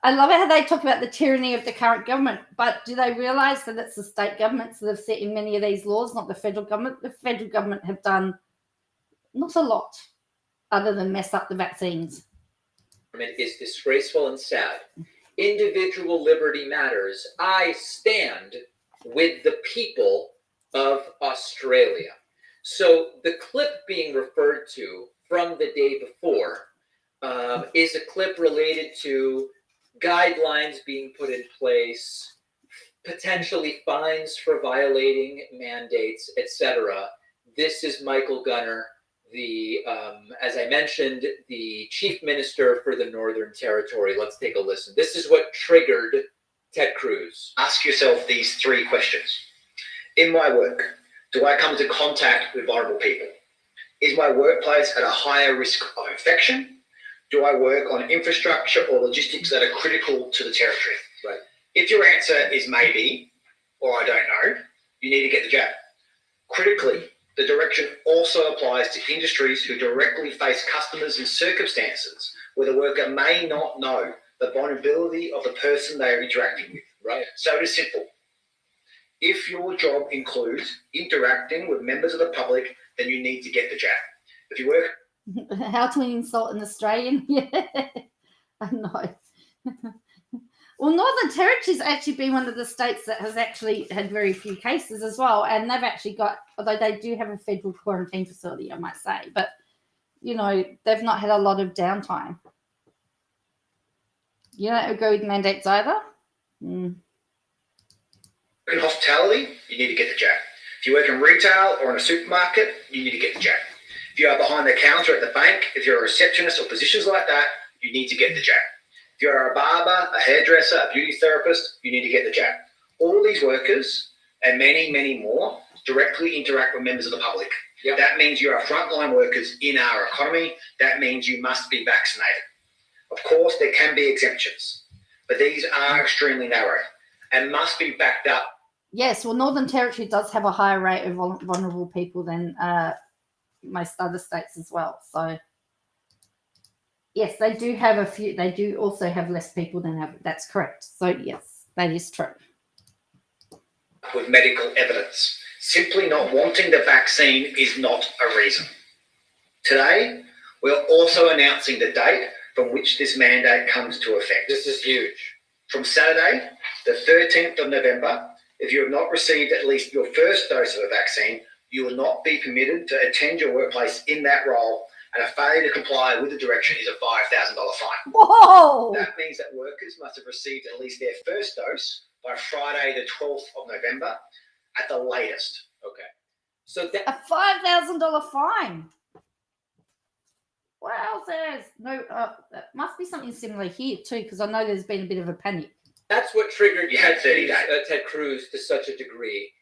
I love it how they talk about the tyranny of the current government, but do they realise that it's the state governments that have set in many of these laws, not the federal government? The federal government have done not a lot other than mess up the vaccines. Is disgraceful and sad. Individual liberty matters. I stand with the people of Australia. So the clip being referred to from the day before is a clip related to guidelines being put in place, potentially fines for violating mandates, etc. This is Michael Gunner, the, as I mentioned, the Chief Minister for the Northern Territory. Let's take a listen. This is what triggered Ted Cruz. Ask yourself these three questions. In my work, do I come into contact with vulnerable people? Is my workplace at a higher risk of infection? Do I work on infrastructure or logistics that are critical to the territory? Right. If your answer is maybe, or I don't know, you need to get the jab. Critically, the direction also applies to industries who directly face customers in circumstances where the worker may not know the vulnerability of the person they are interacting with. Right. So it is simple. If your job includes interacting with members of the public then you need to get the jab. If you work, How to insult an Australian? Yeah, I know. Well, Northern Territory's actually been one of the states that has actually had very few cases as well, and they've actually got, although they do have a federal quarantine facility, I might say, but you know, they've not had a lot of downtime. You don't agree with mandates either? in hospitality, you need to get the jab. If you work in retail or in a supermarket, you need to get the jab. If you are behind the counter at the bank, if you're a receptionist or positions like that, you need to get the jab. If you're a barber, a hairdresser, a beauty therapist, you need to get the jab. All these workers and many, many more directly interact with members of the public. Yep. That means you are frontline workers in our economy. That means you must be vaccinated. Of course, there can be exemptions, but these are extremely narrow and must be backed up. Yes, well, Northern Territory does have a higher rate of vulnerable people than most other states as well. So, yes, they do have a few. They do also have less people than have. That's correct. So, yes, that is true. With medical evidence. Simply not wanting the vaccine is not a reason. Today, we're also announcing the date from which this mandate comes to effect. This is huge. From Saturday, the 13th of November, if you have not received at least your first dose of a vaccine, you will not be permitted to attend your workplace in that role, and a failure to comply with the direction is a $5,000 fine. Whoa! That means that workers must have received at least their first dose by Friday, the 12th of November, at the latest. Okay. So that A $5,000 fine. Wowzers. No, that must be something similar here too, because I know there's been a bit of a panic. that's what triggered You had 30 days. Ted Cruz to such a degree,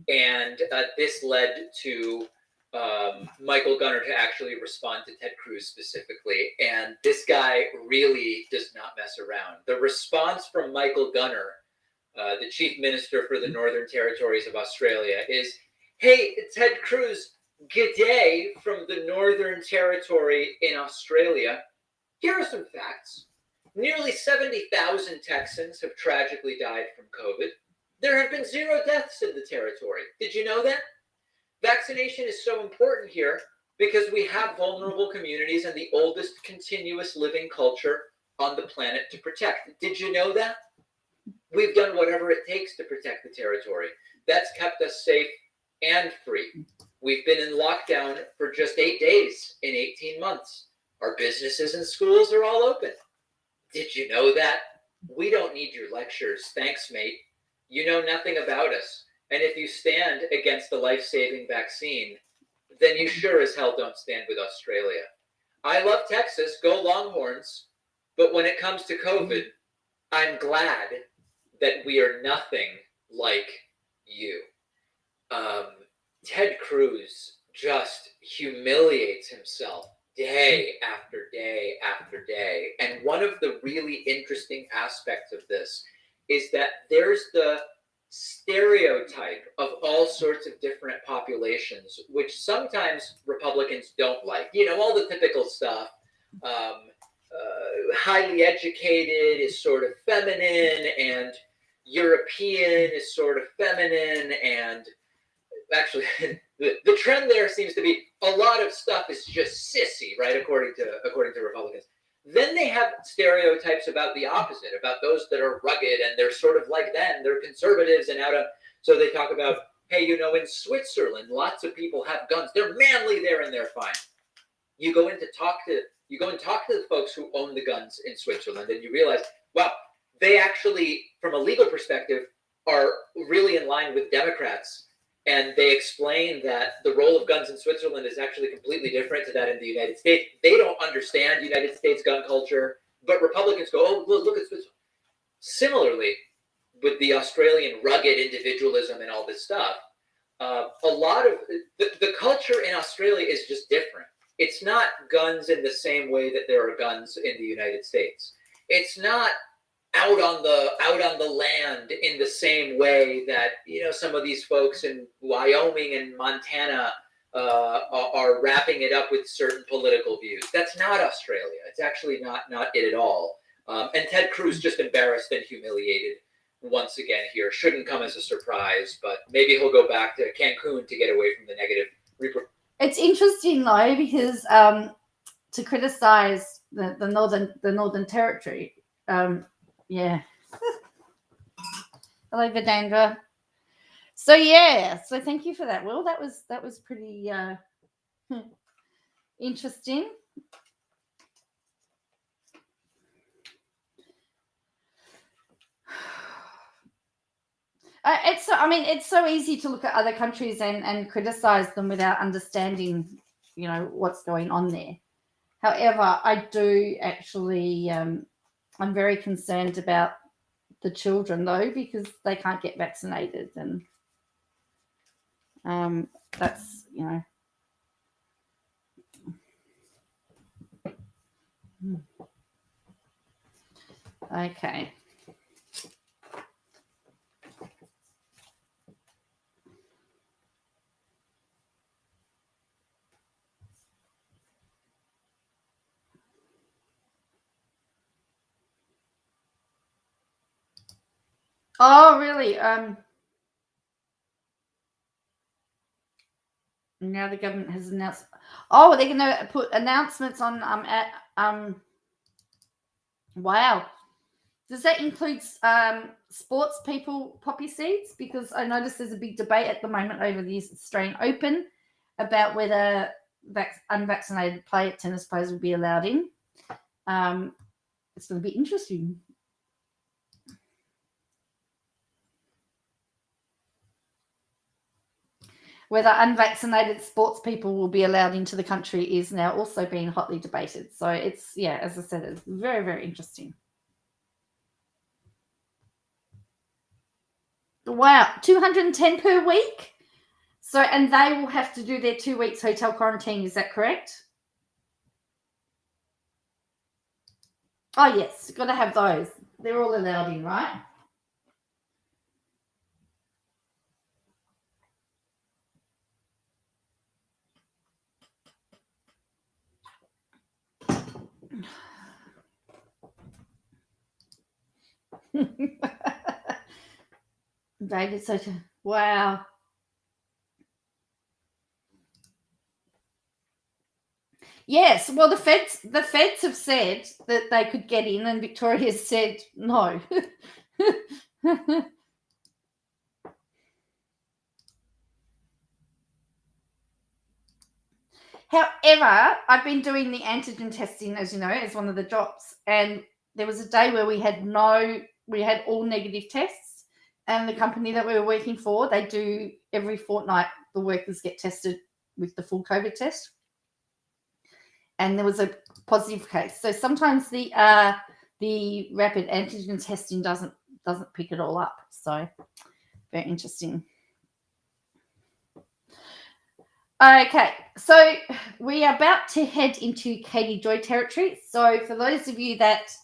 and this led to Michael Gunner to actually respond to Ted Cruz specifically. And this guy really does not mess around. The response from Michael Gunner, the Chief Minister for the Northern Territories of Australia, is, "Hey, Ted Cruz, g'day from the Northern Territory in Australia. Here are some facts. Nearly 70,000 Texans have tragically died from COVID. There have been 0 deaths in the territory. Did you know that? Vaccination is so important here because we have vulnerable communities and the oldest continuous living culture on the planet to protect. Did you know that? We've done whatever it takes to protect the territory. That's kept us safe and free. We've been in lockdown for just 8 days in 18 months. Our businesses and schools are all open. Did you know that? We don't need your lectures. Thanks, mate. You know nothing about us. And if you stand against the life-saving vaccine, then you sure as hell don't stand with Australia. I love Texas. Go Longhorns. But when it comes to COVID, I'm glad that we are nothing like you." Ted Cruz just humiliates himself day after day after day. And one of the really interesting aspects of this is that there's the stereotype of all sorts of different populations, which sometimes Republicans don't like. You know, all the typical stuff. Highly educated is sort of feminine, and European is sort of feminine, and actually the trend there seems to be a lot of stuff is just sissy, right? According to Republicans. Then they have stereotypes about the opposite, about those that are rugged and they're sort of like them, they're conservatives and so they talk about, hey, you know, in Switzerland, lots of people have guns. They're manly there and they're fine. You go and talk to the folks who own the guns in Switzerland, and you realize, wow, they actually, from a legal perspective, are really in line with Democrats. And they explain that the role of guns in Switzerland is actually completely different to that in the United States. They don't understand United States gun culture, but Republicans go, oh, look at Switzerland. Similarly, with the Australian rugged individualism and all this stuff, a lot of the culture in Australia is just different. It's not guns in the same way that there are guns in the United States. It's not out on the land in the same way that, you know, some of these folks in Wyoming and Montana are wrapping it up with certain political views. That's not Australia. It's actually not it at all. And Ted Cruz just embarrassed and humiliated once again here. Shouldn't come as a surprise, but maybe he'll go back to Cancun to get away from the negative It's interesting though, because to criticize the Northern Territory, yeah. Hello, Vidandra. So yeah, so thank you for that, Will. That was pretty interesting. It's so easy to look at other countries and criticize them without understanding, what's going on there. However, I do actually, I'm very concerned about the children though, because they can't get vaccinated, and that's, okay. Oh, really? Now the government has announced. Oh, they're going to put announcements on Wow. Does that include sports people poppy seeds? Because I noticed there's a big debate at the moment over the Australian Open about whether unvaccinated tennis players will be allowed in. It's going to be interesting. Whether unvaccinated sports people will be allowed into the country is now also being hotly debated. So it's, as I said, it's very, very interesting. Wow, 210 per week? So, and they will have to do their 2 weeks hotel quarantine, is that correct? Oh, yes, got to have those. They're all allowed in, right? David, wow. Yes, well, the feds have said that they could get in, and Victoria said no. However, I've been doing the antigen testing, as you know, as one of the jobs, and there was a day where we had all negative tests, and the company that we were working for, they do every fortnight, the workers get tested with the full COVID test, and there was a positive case. So sometimes the rapid antigen testing doesn't pick it all up. So very interesting. Okay, so we are about to head into Katie Joy territory. So for those of you that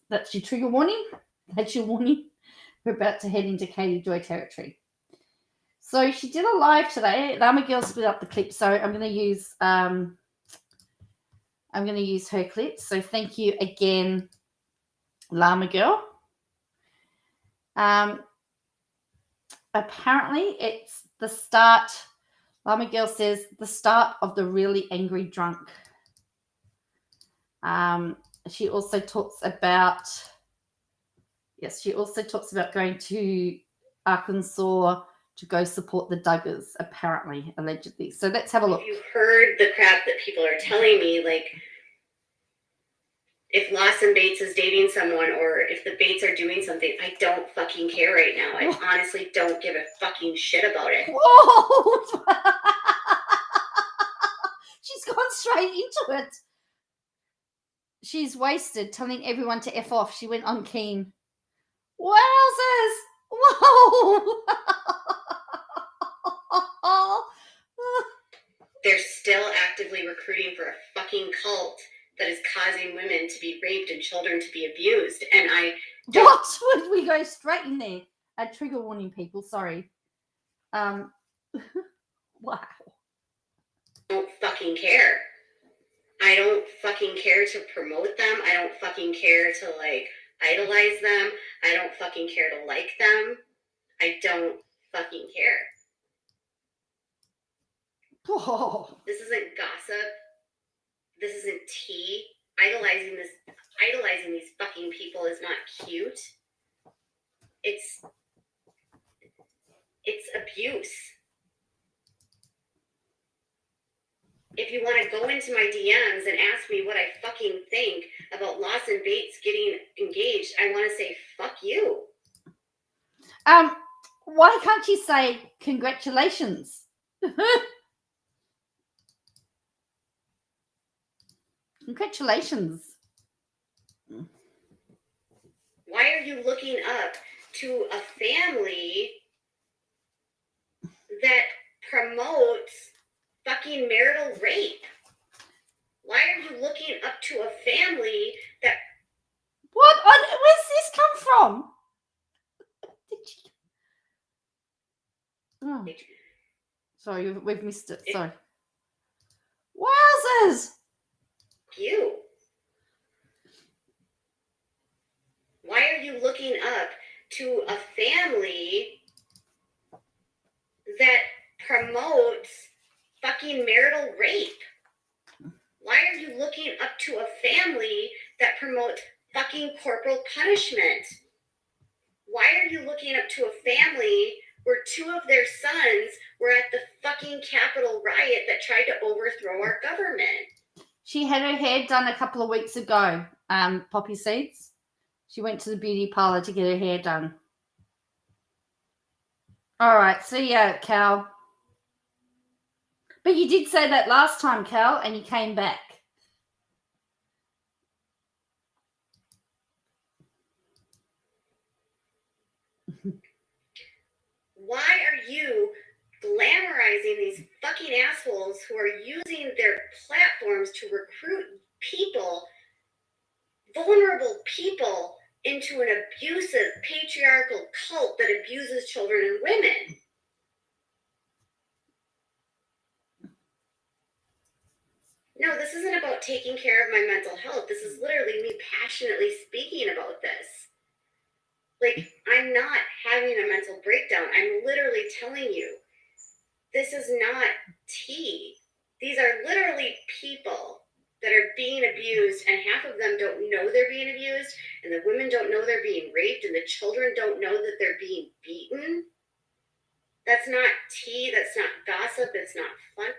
that's your trigger warning, that's your warning. We're about to head into Katie Joy territory. So she did a live today. Llama Girl split up the clip, so I'm going to use her clip. So thank you again, Llama Girl. Apparently, it's the start. Llama Girl says the start of the really angry drunk. She also talks about going to Arkansas to go support the Duggars, apparently, allegedly. So let's have a look. If you heard the crap that people are telling me, like if Lawson Bates is dating someone or if the Bates are doing something, I don't fucking care right now. I honestly don't give a fucking shit about it. Whoa! She's gone straight into it. She's wasted, telling everyone to F off. She went on keen. Wowzers! Whoa! They're still actively recruiting for a fucking cult that is causing women to be raped and children to be abused. And I don't... What? Would we go straight in there? A trigger warning, people. Sorry. Wow. I don't fucking care. I don't fucking care to promote them. I don't fucking care to, like, idolize them. I don't fucking care to like them. I don't fucking care. Oh. This isn't gossip. This isn't tea. Idolizing these fucking people is not cute. It's abuse. If you want to go into my DMs and ask me what I fucking think about Lawson Bates getting engaged, I want to say fuck you. Why can't you say congratulations? Congratulations. Why are you looking up to a family that promotes fucking marital rape? Why are you looking up to a family that... What? Where's this come from? Oh. Sorry, we've missed it. Sorry. Wowzers! You. Why are you looking up to a family that promotes fucking marital rape? Why are you looking up to a family that promotes fucking corporal punishment? Why are you looking up to a family where two of their sons were at the fucking Capitol riot that tried to overthrow our government? She had her hair done a couple of weeks ago, Poppy Seeds. She went to the beauty parlor to get her hair done. All right, see ya, Cal. But you did say that last time, Cal, and you came back. Why are you glamorizing these fucking assholes who are using their platforms to recruit people, vulnerable people, into an abusive patriarchal cult that abuses children and women? No, this isn't about taking care of my mental health. This is literally me passionately speaking about this. Like, I'm not having a mental breakdown. I'm literally telling you, this is not tea. These are literally people that are being abused, and half of them don't know they're being abused, and the women don't know they're being raped, and the children don't know that they're being beaten. That's not tea. That's not gossip. It's not fun.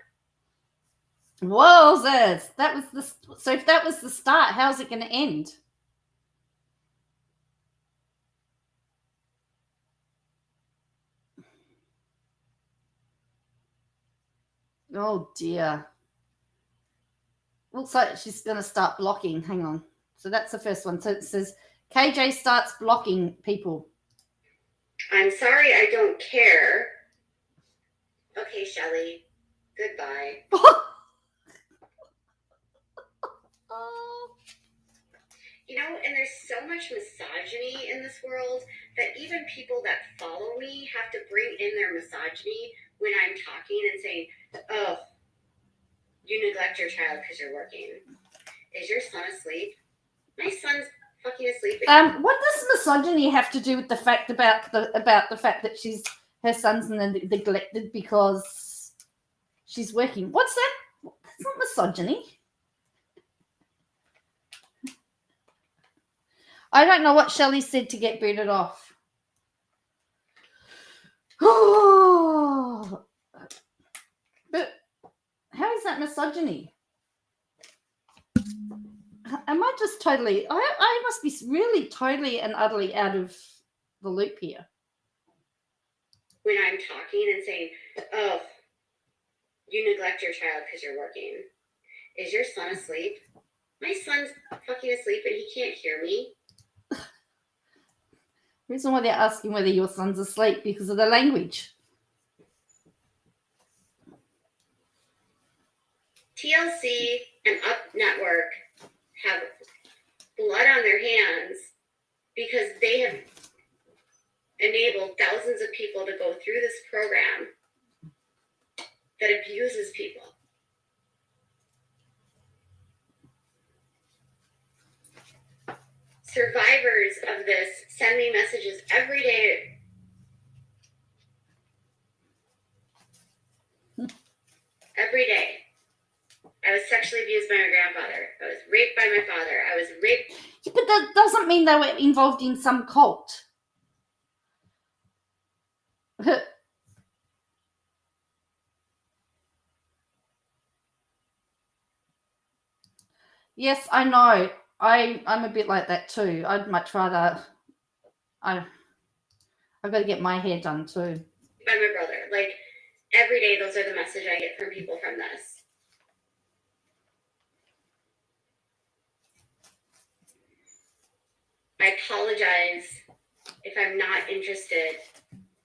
Wowzers! That was the so. If that was the start, how's it going to end? Oh dear. Looks like she's going to start blocking. Hang on. So that's the first one. So it says KJ starts blocking people. I'm sorry, I don't care. Okay, Shelley. Goodbye. You know, and there's so much misogyny in this world that even people that follow me have to bring in their misogyny when I'm talking and saying, oh, you neglect your child because you're working. Is your son asleep? My son's fucking asleep. What does misogyny have to do with the fact about the fact that her son's neglected because she's working? What's that? That's not misogyny. I don't know what Shelley said to get booted off. Oh, but how is that misogyny? Am I just totally... I must be really totally and utterly out of the loop here. When I'm talking and saying, oh, you neglect your child because you're working. Is your son asleep? My son's fucking asleep and he can't hear me. The reason why they're asking whether your son's asleep because of the language. TLC and Up Network have blood on their hands because they have enabled thousands of people to go through this program that abuses people. Survivors of this send me messages every day. every day. I was sexually abused by my grandfather. I was raped by my father. I was raped. Yeah, but that doesn't mean they were involved in some cult. Yes, I know. I'm a bit like that too. I'd much rather. I've got to get my hair done too. By my brother. Like, every day, those are the message I get from people from this. I apologize if I'm not interested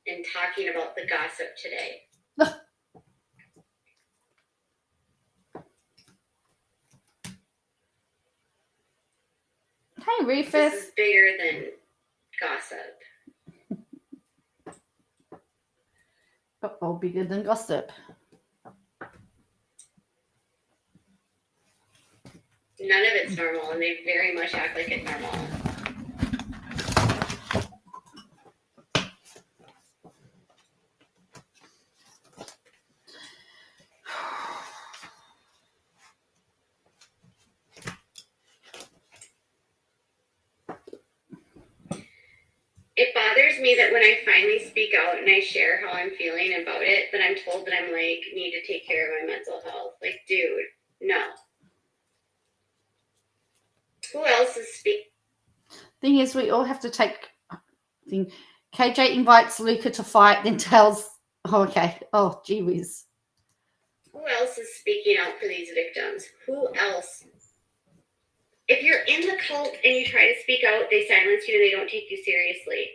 in talking about the gossip today. Hey, Rufus. This is bigger than gossip. Oh, bigger than gossip. None of it's normal, and they very much act like it's normal. It bothers me that when I finally speak out and I share how I'm feeling about it, that I'm told that I'm like, need to take care of my mental health. Like, dude, no. Who else is speaking? Thing is, we all have to take. KJ invites Luca to fight, then tells. Oh, okay. Oh, gee whiz. Who else is speaking out for these victims? Who else? If you're in the cult and you try to speak out, they silence you and they don't take you seriously.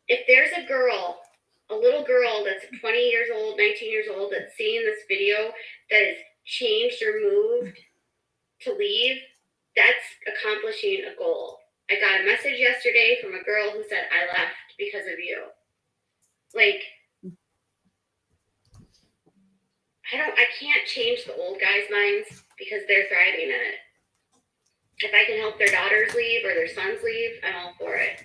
If there's a girl, a little girl that's 20 years old, 19 years old, that's seeing this video that has changed or moved to leave, that's accomplishing a goal. I got a message yesterday from a girl who said, I left because of you. Like, I can't change the old guys' minds because they're thriving in it. If I can help their daughters leave or their sons leave, I'm all for it.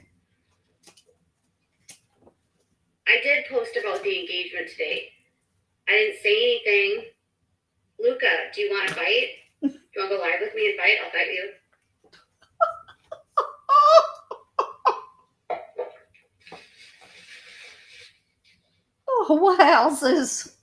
I did post about the engagement today. I didn't say anything. Luca, do you want to fight? Do you want to go live with me and fight? I'll fight you. Oh, what houses?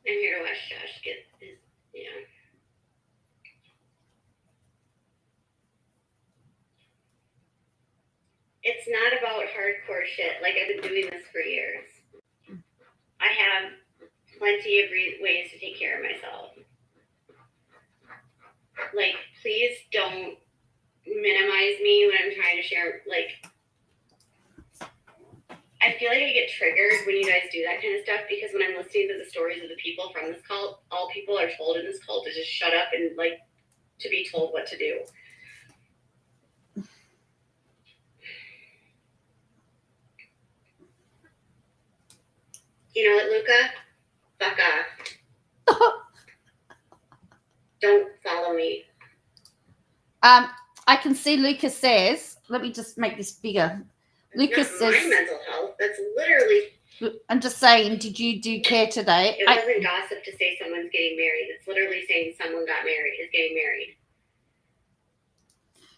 I'm here to watch Josh get his, It's not about hardcore shit. Like, I've been doing this for years. I have plenty of ways to take care of myself. Like, please don't minimize me when I'm trying to share, like, I feel like I get triggered when you guys do that kind of stuff because when I'm listening to the stories of the people from this cult, all people are told in this cult is just shut up and, like, to be told what to do. You know what, Luca? Fuck off. Don't follow me. I can see Lucas says, let me just make this bigger. Lucas Not says, my mental health. That's literally. I'm just saying, did you do care today? It wasn't gossip to say someone's getting married. It's literally saying someone got married, is getting married.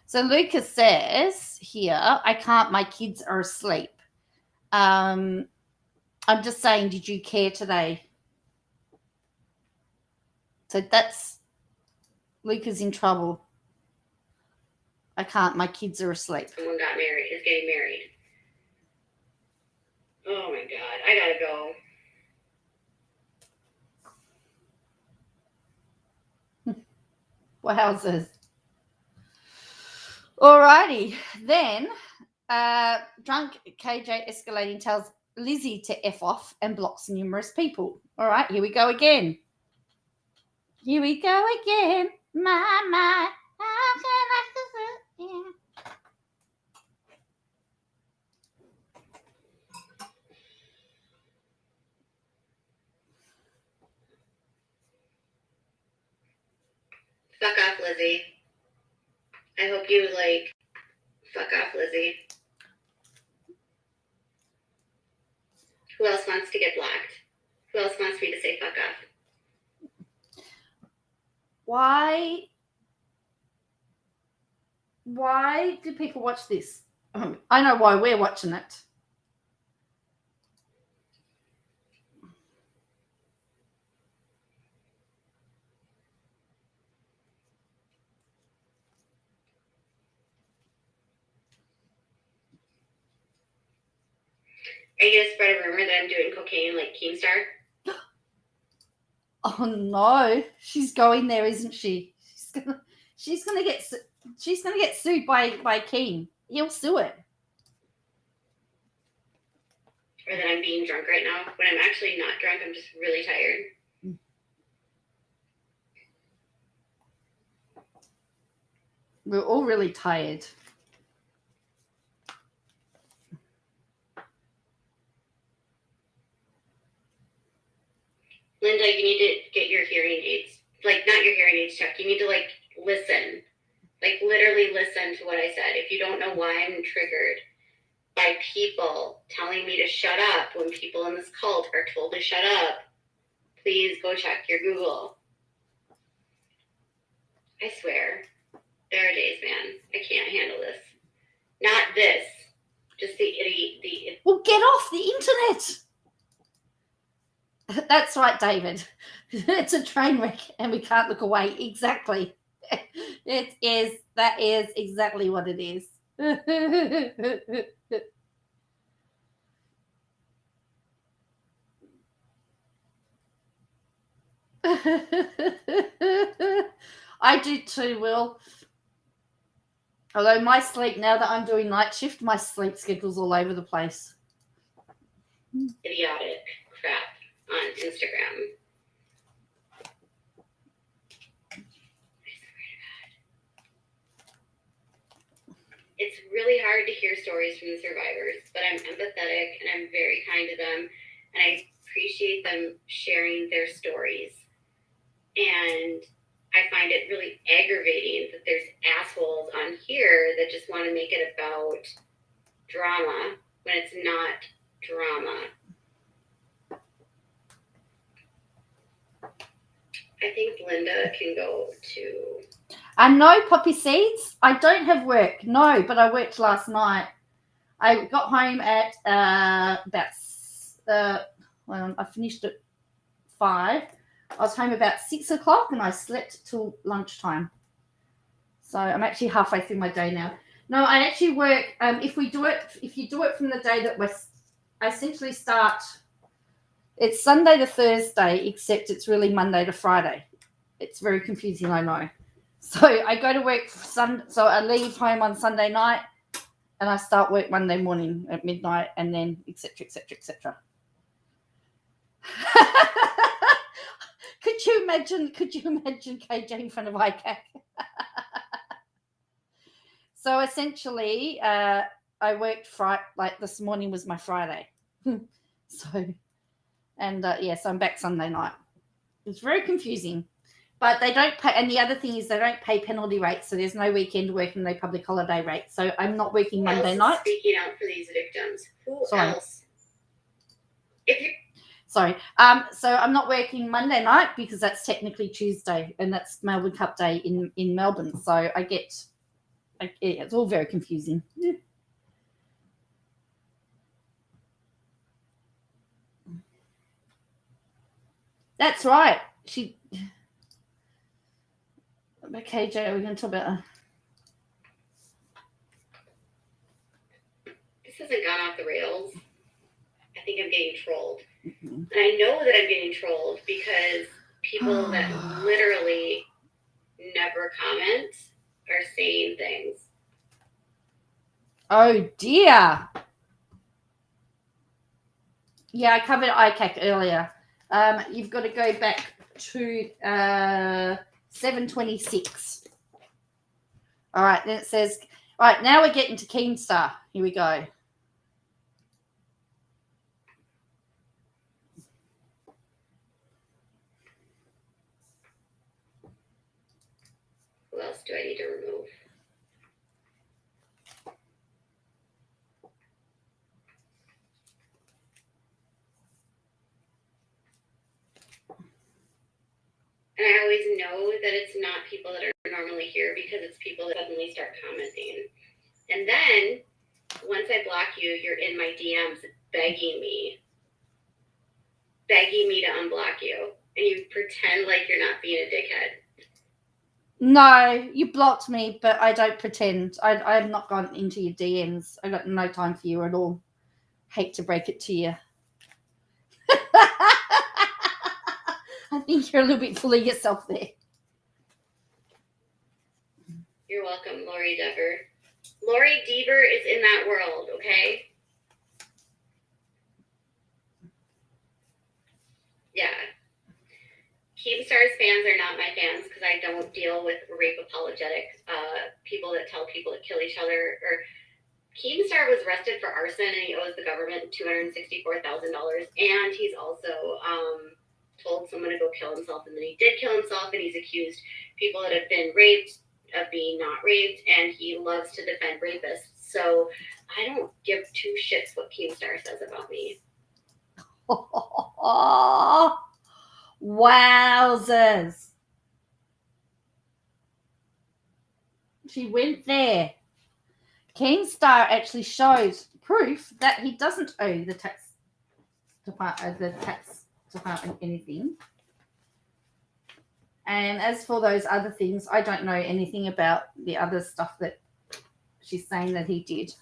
So Lucas says here, I can't, my kids are asleep. I'm just saying, did you care today? So that's, Lucas in trouble. I can't, my kids are asleep. Someone got married, is getting married. Oh my God, I gotta go. Wowzers. Alrighty, then drunk KJ escalating tells Lizzie to F off and blocks numerous people. All right, here we go again. Here we go again. My, how can I do it? Fuck off, Lizzie. I hope you fuck off, Lizzie. Who else wants to get blocked? Who else wants me to say fuck off? Why do people watch this? I know why we're watching it. Are you gonna spread a rumor that I'm doing cocaine like Keemstar? Oh no, she's going there, isn't she? She's gonna get sued by Keem. He'll sue it. Or that I'm being drunk right now when I'm actually not drunk. I'm just really tired. We're all really tired. Linda, you need to get your hearing aids. Not your hearing aids checked. You need to listen. Literally listen to what I said. If you don't know why I'm triggered by people telling me to shut up when people in this cult are told to shut up, please go check your Google. I swear, there are days, man. I can't handle this. Not this. Just the idiot. Well, get off the internet. That's right, David. It's a train wreck and we can't look away. Exactly. That is exactly what it is. I do too, Will. Although my sleep, now that I'm doing night shift, my sleep schedule's all over the place. Idiotic crap on Instagram. It's really hard to hear stories from the survivors, but I'm empathetic and I'm very kind to them, and I appreciate them sharing their stories. And I find it really aggravating that there's assholes on here that just want to make it about drama when it's not drama. I think Linda can go to... And no, Poppy Seeds, I don't have work. No, but I worked last night. I got home at I finished at 5. I was home about 6 o'clock and I slept till lunchtime. So I'm actually halfway through my day now. No, I actually work. If you do it from the day that I essentially start, it's Sunday to Thursday, except it's really Monday to Friday. It's very confusing, I know. So I go to work so I leave home on Sunday night and I start work Monday morning at midnight, and then etc. Could you imagine KJ in front of ICAC? So essentially, I worked this morning was my Friday. So I'm back Sunday night. It's very confusing. But they don't pay, and the other thing is they don't pay penalty rates, so there's no weekend work and no public holiday rate. So I'm not working Monday night. Speaking out for these victims. Who else? So I'm not working Monday night because that's technically Tuesday, and that's Melbourne Cup Day in Melbourne. So it's all very confusing. Yeah. That's right. Okay, Jay, we're going to talk about... This hasn't gone off the rails. I think I'm getting trolled. Mm-hmm. And I know that I'm getting trolled because people that literally never comment are saying things. Oh, dear. Yeah, I covered ICAC earlier. You've got to go back to... 726. All right, then it says, all right, now we're getting to Keemstar. Here we go. And I always know that it's not people that are normally here because it's people that suddenly start commenting. And then once I block you, you're in my DMs begging me to unblock you. And you pretend like you're not being a dickhead. No, you blocked me, but I don't pretend. I've not gone into your DMs. I got no time for you at all. Hate to break it to you. I think you're a little bit full of yourself there. You're welcome, Lori Dever. Lori Dever is in that world, okay? Yeah. Keemstar's fans are not my fans because I don't deal with rape apologetic people that tell people to kill each other. Or Keemstar was arrested for arson and he owes the government $264,000. And he's also told someone to go kill himself, and then he did kill himself, and he's accused people that have been raped of being not raped, and he loves to defend rapists. So I don't give two shits what Keemstar says about me. Wowzers. She went there. Keemstar actually shows proof that he doesn't owe the tax department anything. And as for those other things, I don't know anything about the other stuff that she's saying that he did.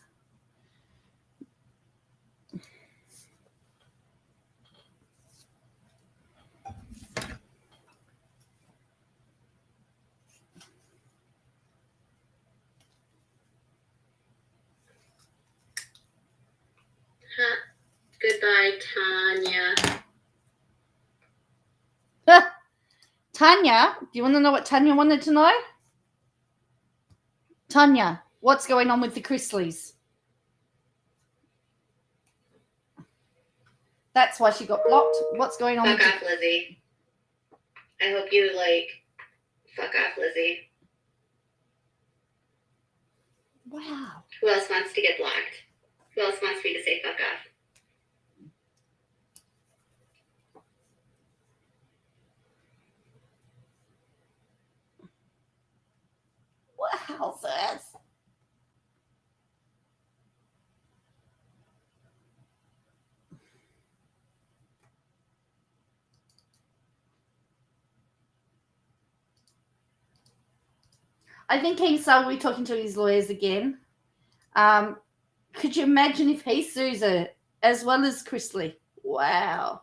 Goodbye, Tanya. Tanya, do you want to know what Tanya wanted to know? Tanya, what's going on with the Chrisleys? That's why she got blocked. What's going on? Fuck off, Lizzie. I hope you fuck off, Lizzie. Wow. Who else wants to get blocked? Who else wants me to say fuck off? Wow, sis. I think Keemstar will be talking to his lawyers again. Could you imagine if he sues her as well as Chrisley? Wow.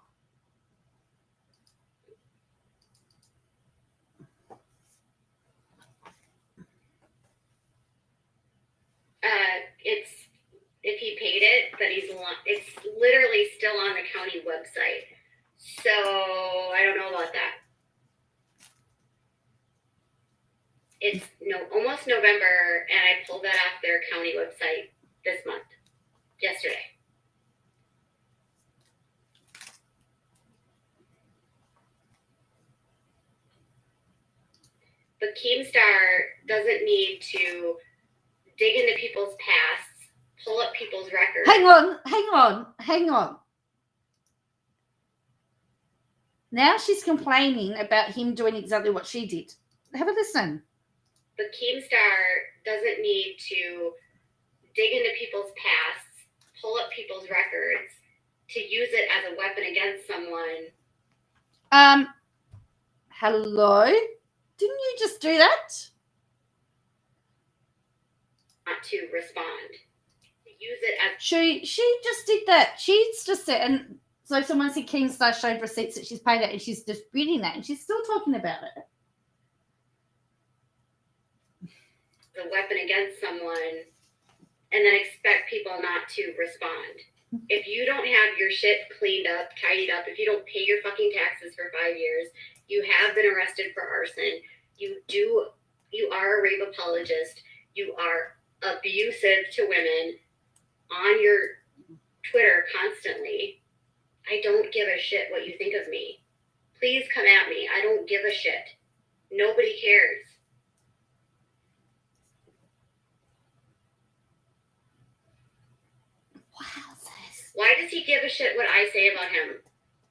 It's if he paid it, but it's literally still on the county website. So I don't know about that. It's almost November, and I pulled that off their county website this month, yesterday. But Keemstar doesn't need to dig into people's pasts, pull up people's records. Hang on. Now she's complaining about him doing exactly what she did. Have a listen. But Keemstar doesn't need to dig into people's pasts, pull up people's records to use it as a weapon against someone. Hello? Didn't you just do that? Not to respond. Use it as She just did that. She's just said, and so someone said Keemstar showed receipts that she's paid it, and she's disputing that, and she's still talking about it. a weapon against someone and then expect people not to respond. If you don't have your shit cleaned up, tidied up, if you don't pay your fucking taxes for 5 years, you have been arrested for arson, you are a rape apologist, you are abusive to women on your Twitter constantly, I don't give a shit what you think of me. Please come at me. I don't give a shit. Nobody cares. Wow, sis. Why does he give a shit what I say about him?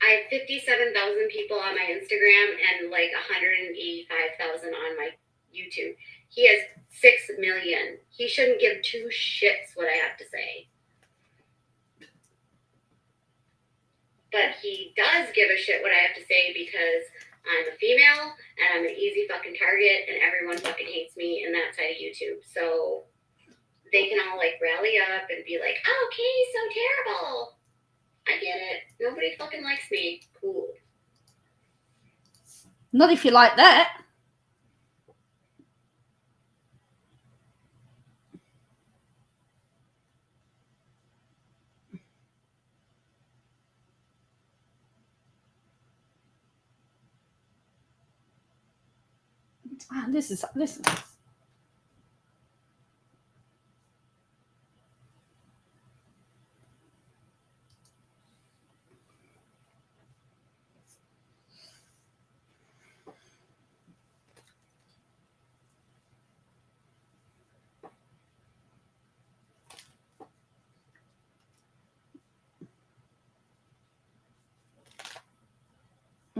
I have 57,000 people on my Instagram and like 185,000 on my YouTube. He has 6 million. He shouldn't give two shits what I have to say. But he does give a shit what I have to say because I'm a female and I'm an easy fucking target and everyone fucking hates me in that side of YouTube. So they can all like rally up and be like, oh, Katie's so terrible. I get it. Nobody fucking likes me. Cool. Not if you like that. Listen.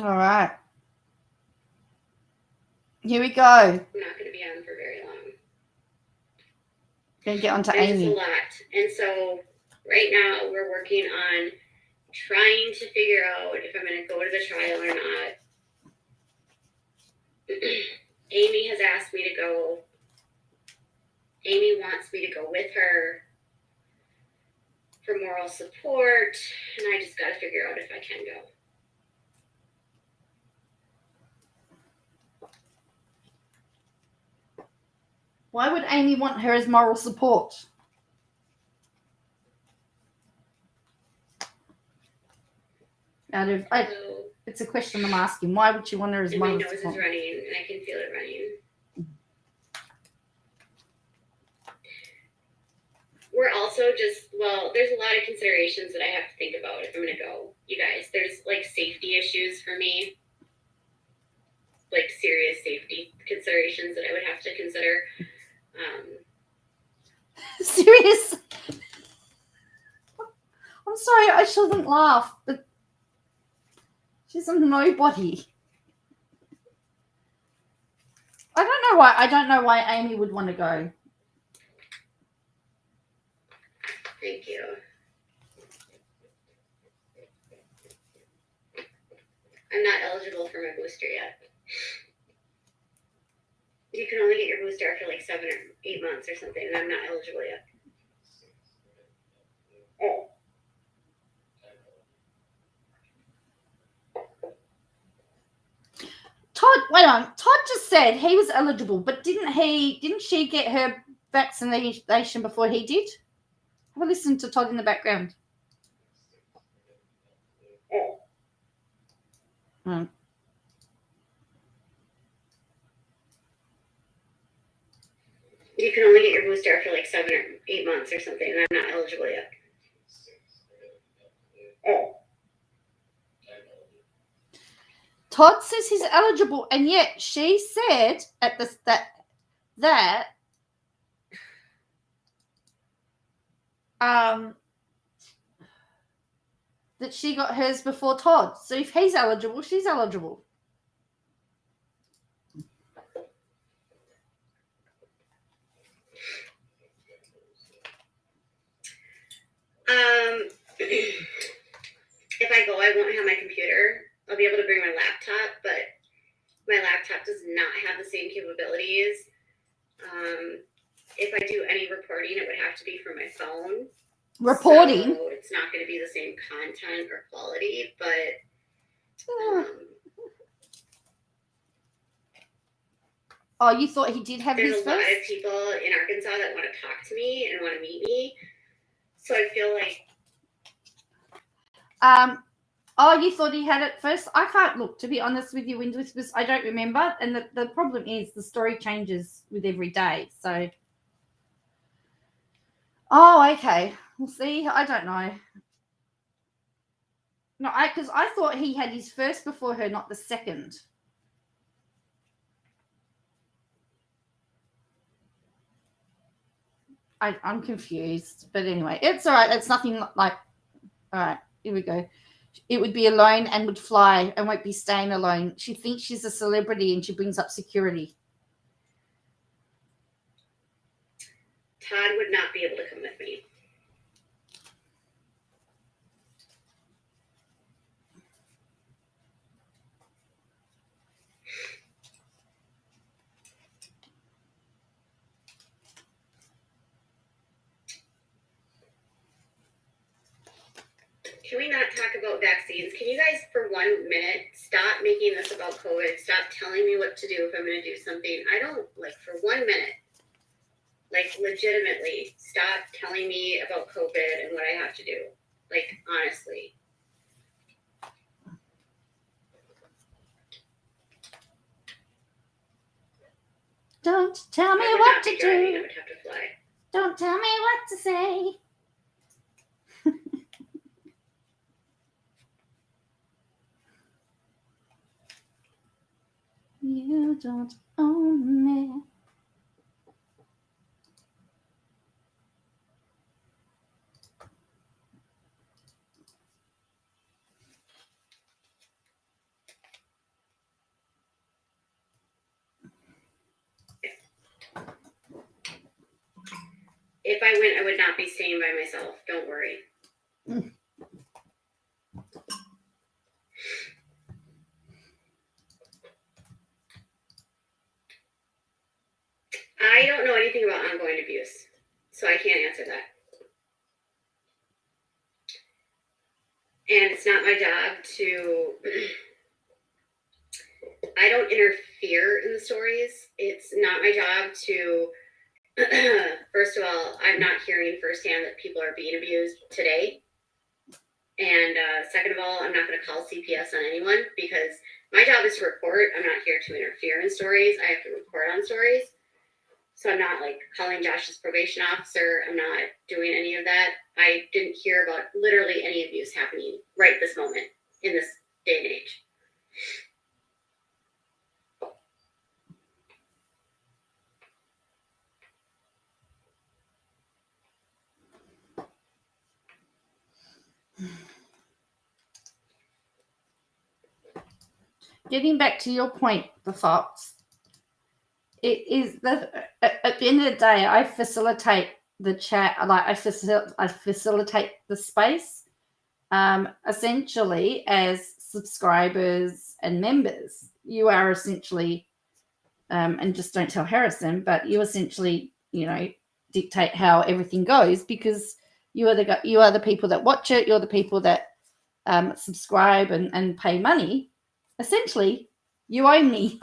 All right. Here we go. I'm not going to be on for very long. Gonna get on to There's Amy. just a lot. And so right now we're working on trying to figure out if I'm going to go to the trial or not. Amy has asked me to go. Amy wants me to go with her for moral support, and I just got to figure out if I can go. Why would Amy want her as moral support? It's a question I'm asking. Why would she want her as And my moral nose support? is running, and I can feel it running. We're also there's a lot of considerations that I have to think about if I'm going to go. You guys, there's like safety issues for me. Like serious safety considerations that I would have to consider. Serious? I'm sorry, I shouldn't laugh, but she's a nobody. I don't know why Amy would want to go. Thank you. I'm not eligible for my booster yet. You can only get your booster after like 7 or 8 months or something, and I'm not eligible yet. Oh. Todd just said he was eligible, but didn't she get her vaccination before he did? Have a listen to Todd in the background. Oh. You can only get your booster after like 7 or 8 months or something, and I'm not eligible yet. Oh. Todd says he's eligible, and yet she said at this that she got hers before Todd. So if he's eligible, she's eligible. If I go, I won't have my computer. I'll be able to bring my laptop, but my laptop does not have the same capabilities. If I do any reporting, it would have to be from my phone. Reporting? So it's not going to be the same content or quality, but oh, you thought he did have his there's first? a lot of people in Arkansas that want to talk to me and want to meet me. So I feel like oh, you thought he had it first? I can't look, to be honest with you, Wind Whispers. I don't remember. And the problem is the story changes with every day. So, oh, okay. We'll see. I don't know. No, because I thought he had his first before her, not the second. I'm confused. But anyway, it's all right. It's nothing like, all right, here we go. it would be alone and would fly and won't be staying alone. She thinks she's a celebrity and she brings up security. Todd would not be able to come with me. Can we not talk about vaccines? Can you guys, for 1 minute, stop making this about COVID? Stop telling me what to do if I'm going to do something. I don't, like, for 1 minute, like, legitimately, stop telling me about COVID and what I have to do. Like, honestly. Don't tell me I would what not to be driving. I do. would have to fly. Don't tell me what to say. You don't own me. If I went, I would not be staying by myself. Don't worry. I don't know anything about ongoing abuse, so I can't answer that. And it's not my job to, I don't interfere in the stories. It's not my job to, first of all, I'm not hearing firsthand that people are being abused today. And second of all, I'm not going to call CPS on anyone because my job is to report. I'm not here to interfere in stories. I have to report on stories. So I'm not like calling Josh's probation officer. I'm not doing any of that. I didn't hear about literally any abuse happening right this moment in this day and age. Getting back to your point, the Fox, it is that at the end of the day, I facilitate the chat, like I facilitate the space, essentially as subscribers and members. You are essentially, and just don't tell Harrison, but you essentially, dictate how everything goes because you are the people that watch it. You're the people that subscribe and pay money. Essentially, you own me.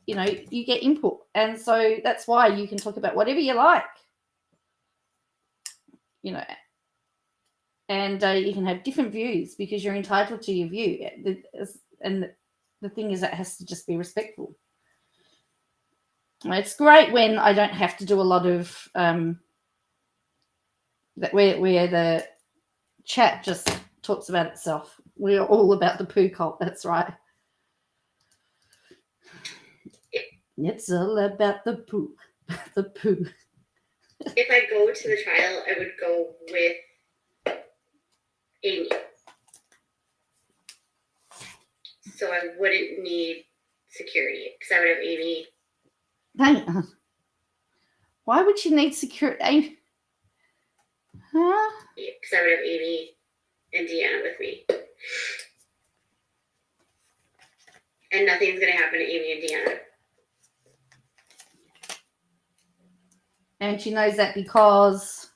You get input, and so that's why you can talk about whatever you like. And you can have different views because you're entitled to your view. And the thing is, that has to just be respectful. It's great when I don't have to do a lot of that where the chat just talks about itself. We're all about the poo cult. That's right. It's all about the poo. The poo. If I go to the trial, I would go with Amy. So I wouldn't need security because I would have Amy. Why would you need security? Huh? Because I would have Amy and Deanna with me. And nothing's going to happen to Amy and Deanna. And she knows that because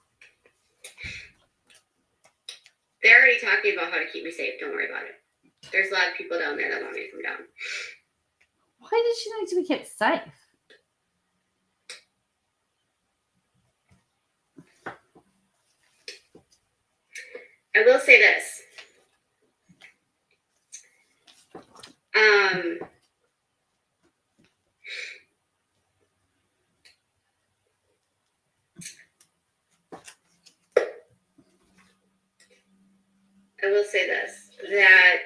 they're already talking about how to keep me safe. Don't worry about it. There's a lot of people down there that want me to come down. Why does she need to be kept safe? I will say this. I will say this, that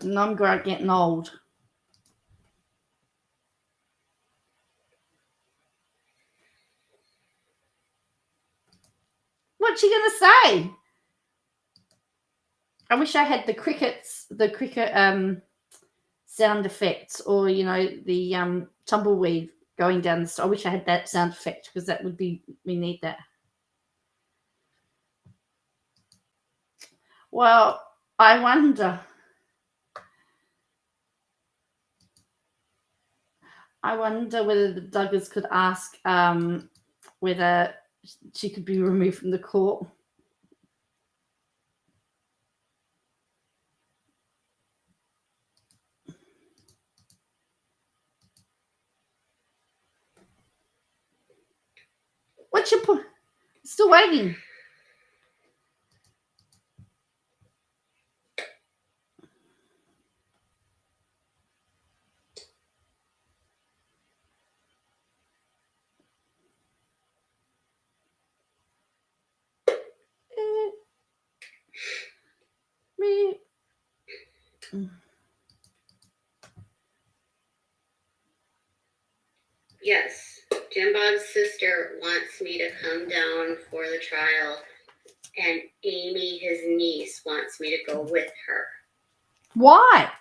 I'm getting old. what's she gonna say? I wish I had the cricket sound effects, or the tumbleweed going down the street. I wish I had that sound effect, because that would be, we need that. Well, I wonder whether the Duggars could ask whether she could be removed from the court. What's your point? Still waiting. Yes, Jim Bob's sister wants me to come down for the trial, and Amy, his niece, wants me to go with her. Why?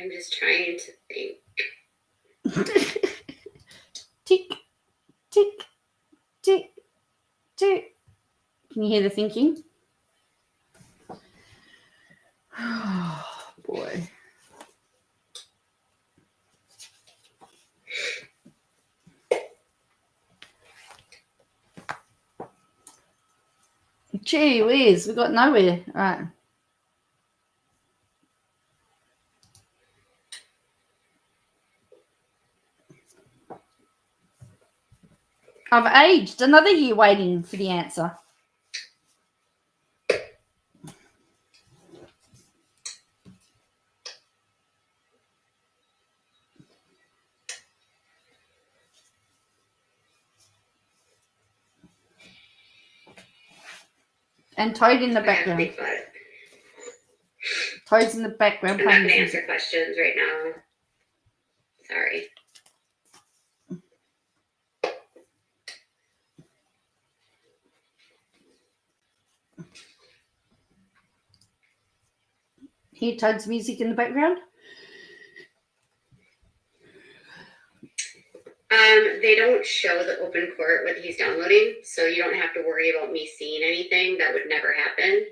I'm just trying to think. Tick, tick, tick, tick. Can you hear the thinking? Oh, boy. Gee whiz, we got nowhere. All right. I've aged another year waiting for the answer. And Toad in the background. Toad's in the background. I'm not going to answer questions right now. Sorry. Hear Toad's music in the background? They don't show the open court when he's downloading, so you don't have to worry about me seeing anything. That would never happen.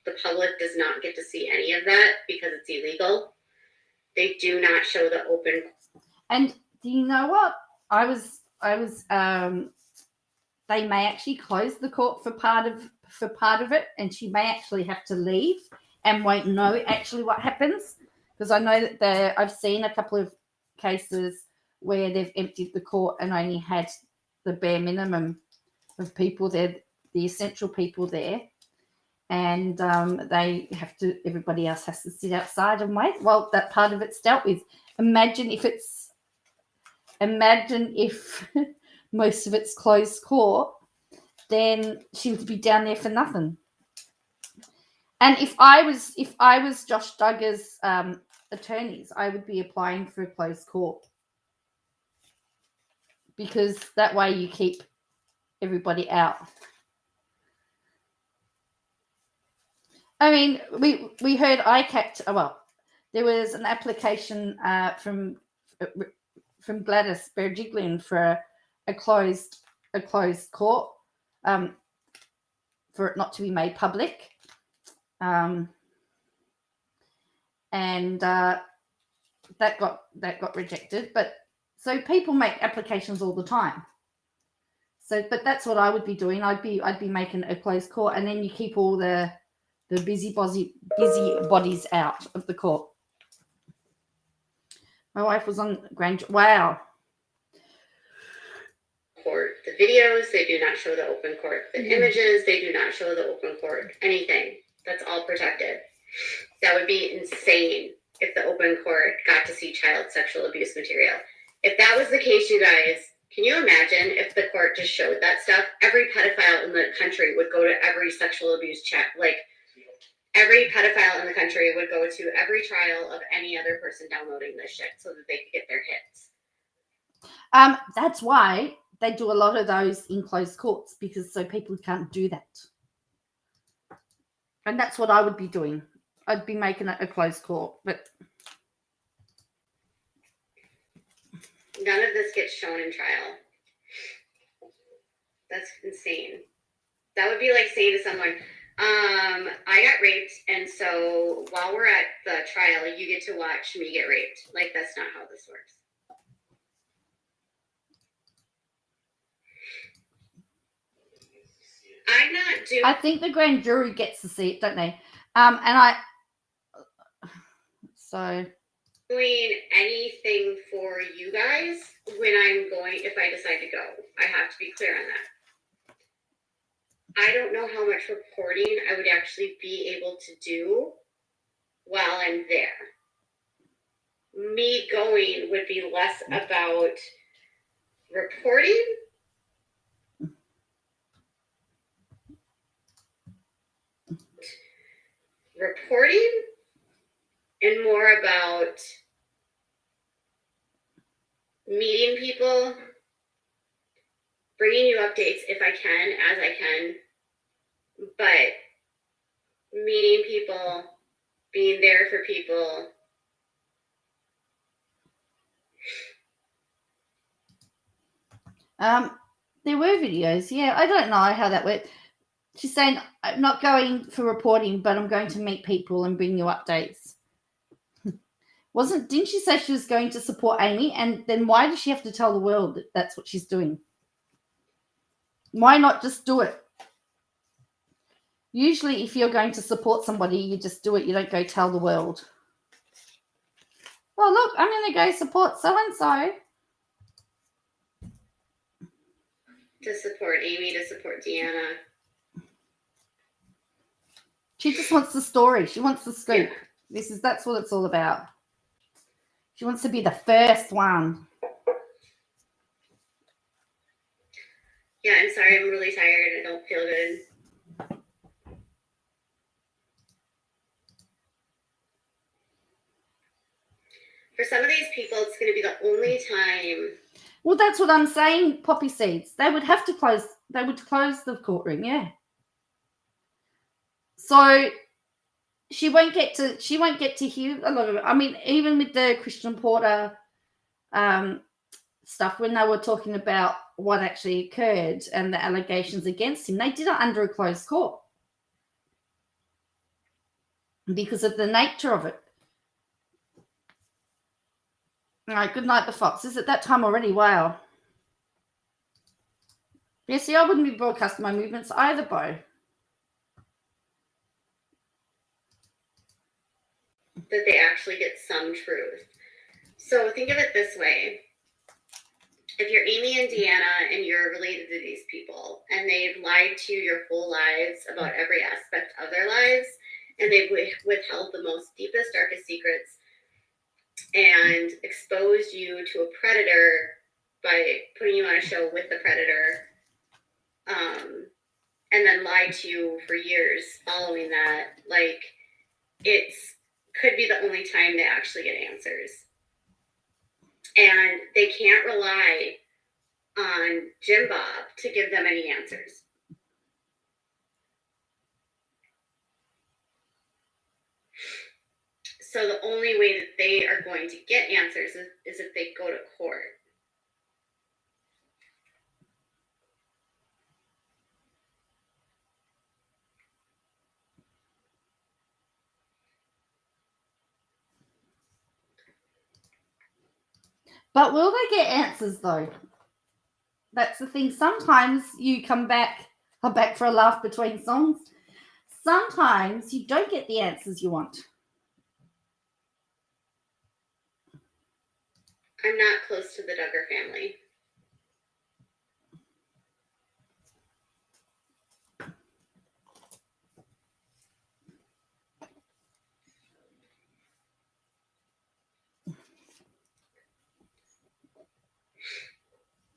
The public does not get to see any of that because it's illegal. They do not show the open. And do you know what? They may actually close the court for part of it, and she may actually have to leave and won't know actually what happens. Because I know that I've seen a couple of cases where they've emptied the court and only had the bare minimum of people there, the essential people there, and everybody else has to sit outside and wait. Well, that part of it's dealt with. Imagine if most of it's closed court, then she would be down there for nothing. And if I was Josh Duggar's attorneys, I would be applying for a closed court, because that way you keep everybody out. I mean, we heard ICAC. Well, there was an application from Gladys Berejiklian for a closed court, for it not to be made public, and that got rejected. But so people make applications all the time. So, but that's what I would be doing. I'd be making a closed court, and then you keep all the busy bodies out of the court. My wife was on wow. Court, the videos, they do not show the open court. The images, they do not show the open court. Anything. That's all protected. That would be insane if the open court got to see child sexual abuse material. If that was the case, you guys, can you imagine if the court just showed that stuff? Every pedophile in the country would go to every sexual abuse chat. Like, every pedophile in the country would go to every trial of any other person downloading this shit so that they could get their hits. That's why they do a lot of those in closed courts, because so people can't do that. And that's what I would be doing. I'd be making it a closed court, but none of this gets shown in trial. That's insane. That would be like saying to someone, I got raped, and so while we're at the trial, you get to watch me get raped. Like, that's not how this works. I'm not doing. I think the grand jury gets to see it, don't they? So doing anything for you guys when I'm going, if I decide to go. I have to be clear on that. I don't know how much reporting I would actually be able to do while I'm there. Me going would be less about reporting and more about meeting people, bringing you updates if I can, as I can, but meeting people, being there for people. there were videos. Yeah, I don't know how that worked. She's saying, I'm not going for reporting, but I'm going to meet people and bring you updates. Didn't she say she was going to support Amy? And then why does she have to tell the world that that's what she's doing? Why not just do it? Usually, if you're going to support somebody, you just do it. You don't go tell the world. Oh, look, I'm going to go support so-and-so. To support Amy, to support Deanna. She just wants the story. She wants the scoop. Yeah. That's what it's all about. She wants to be the first one. Yeah, I'm sorry. I'm really tired. I don't feel good. For some of these people, it's going to be the only time. Well, that's what I'm saying, poppy seeds. They would have to close. They would close the courtroom, yeah. So she won't get to hear a lot of it. I mean, even with the Christian Porter stuff, when they were talking about what actually occurred and the allegations against him, they did it under a closed court because of the nature of it. All right, good night, the Fox. Is it that time already? Wow. Yeah, see, I wouldn't be broadcasting my movements either, Bo. That they actually get some truth. So think of it this way. If you're Amy and Deanna and you're related to these people and they've lied to you your whole lives about every aspect of their lives and they've withheld the most deepest, darkest secrets and exposed you to a predator by putting you on a show with the predator, and then lied to you for years following that, like, it's could be the only time they actually get answers. And they can't rely on Jim Bob to give them any answers. So the only way that they are going to get answers is if they go to court. But will they get answers, though? That's the thing. Sometimes you come back for a laugh between songs. Sometimes you don't get the answers you want. I'm not close to the Duggar family.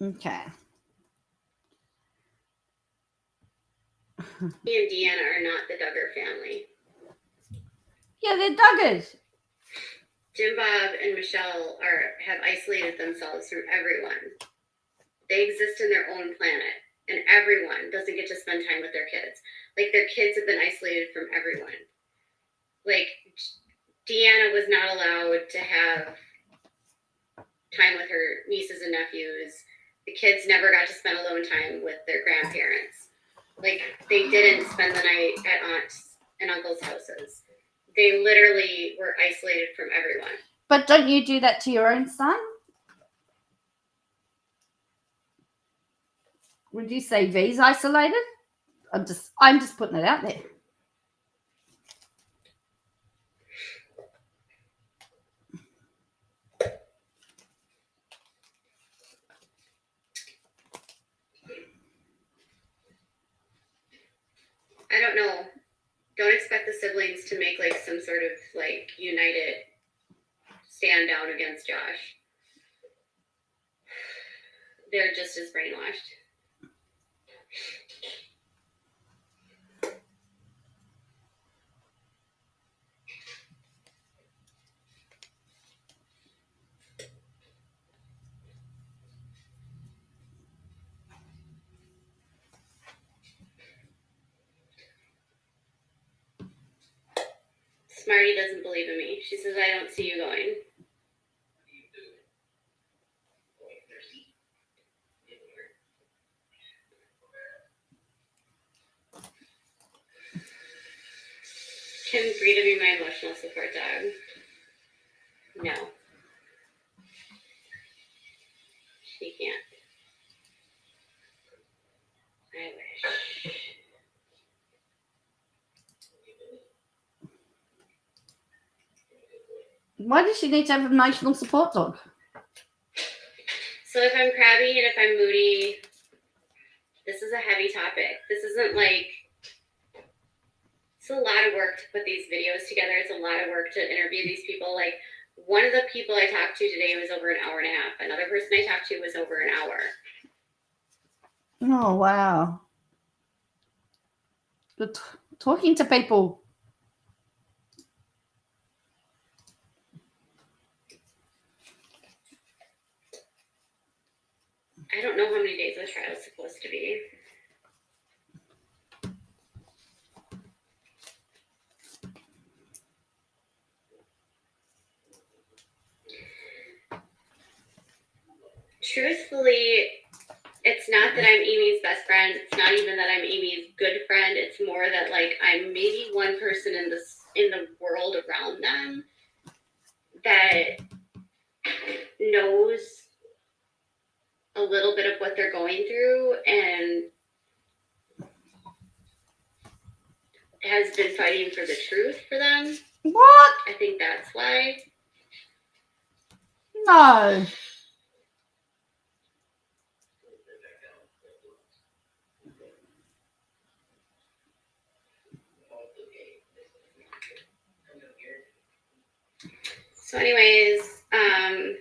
Okay. Me and Deanna are not the Duggar family. Yeah, they're duggers. Jim Bob and Michelle have isolated themselves from everyone. They exist in their own planet, and everyone doesn't get to spend time with their kids. Like, their kids have been isolated from everyone. Like, Deanna was not allowed to have time with her nieces and nephews. The kids never got to spend alone time with their grandparents. Like, they didn't spend the night at aunts and uncles' houses. They literally were isolated from everyone. But don't you do that to your own son? Would you say V's isolated? I'm just putting it out there. I don't know. Don't expect the siblings to make like some sort of like united stand down against Josh. They're just as brainwashed. Smarty doesn't believe in me. She says, I don't see you going. Kim free to be my emotional support dog. No. She can't. I wish. Why does she need to have an emotional support dog? So if I'm crabby and if I'm moody, this is a heavy topic. This isn't like, it's a lot of work to put these videos together. It's a lot of work to interview these people. Like, one of the people I talked to today was over an hour and a half. Another person I talked to was over an hour. Oh, wow. Good talking to people. I don't know how many days the trial is supposed to be. Truthfully, it's not that I'm Amy's best friend. It's not even that I'm Amy's good friend. It's more that like I'm maybe one person in the world around them that knows a little bit of what they're going through and has been fighting for the truth for them. What? I think that's why. No. So anyways, I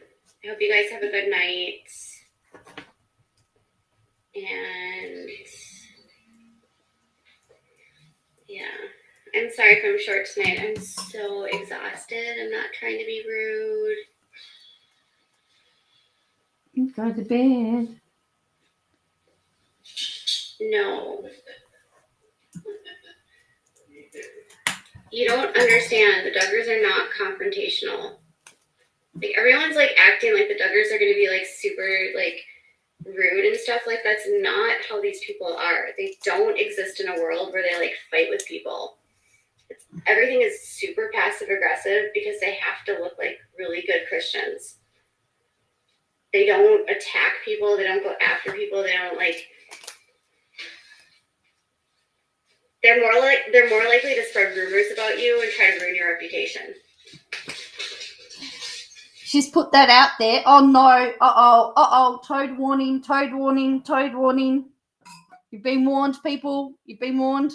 hope you guys have a good night. And yeah, I'm sorry if I'm short tonight. I'm so exhausted. I'm not trying to be rude. Go to bed. No. You don't understand. The Duggars are not confrontational. Like, everyone's like acting like the Duggars are going to be like super like rude and stuff. Like, that's not how these people are. They don't exist in a world where they like fight with people. Everything is super passive aggressive because they have to look like really good Christians. They don't attack people. They don't go after people. They don't like. They're more likely to spread rumors about you and try to ruin your reputation. She's put that out there. Oh no. Uh-oh. Toad warning. You've been warned, people. You've been warned.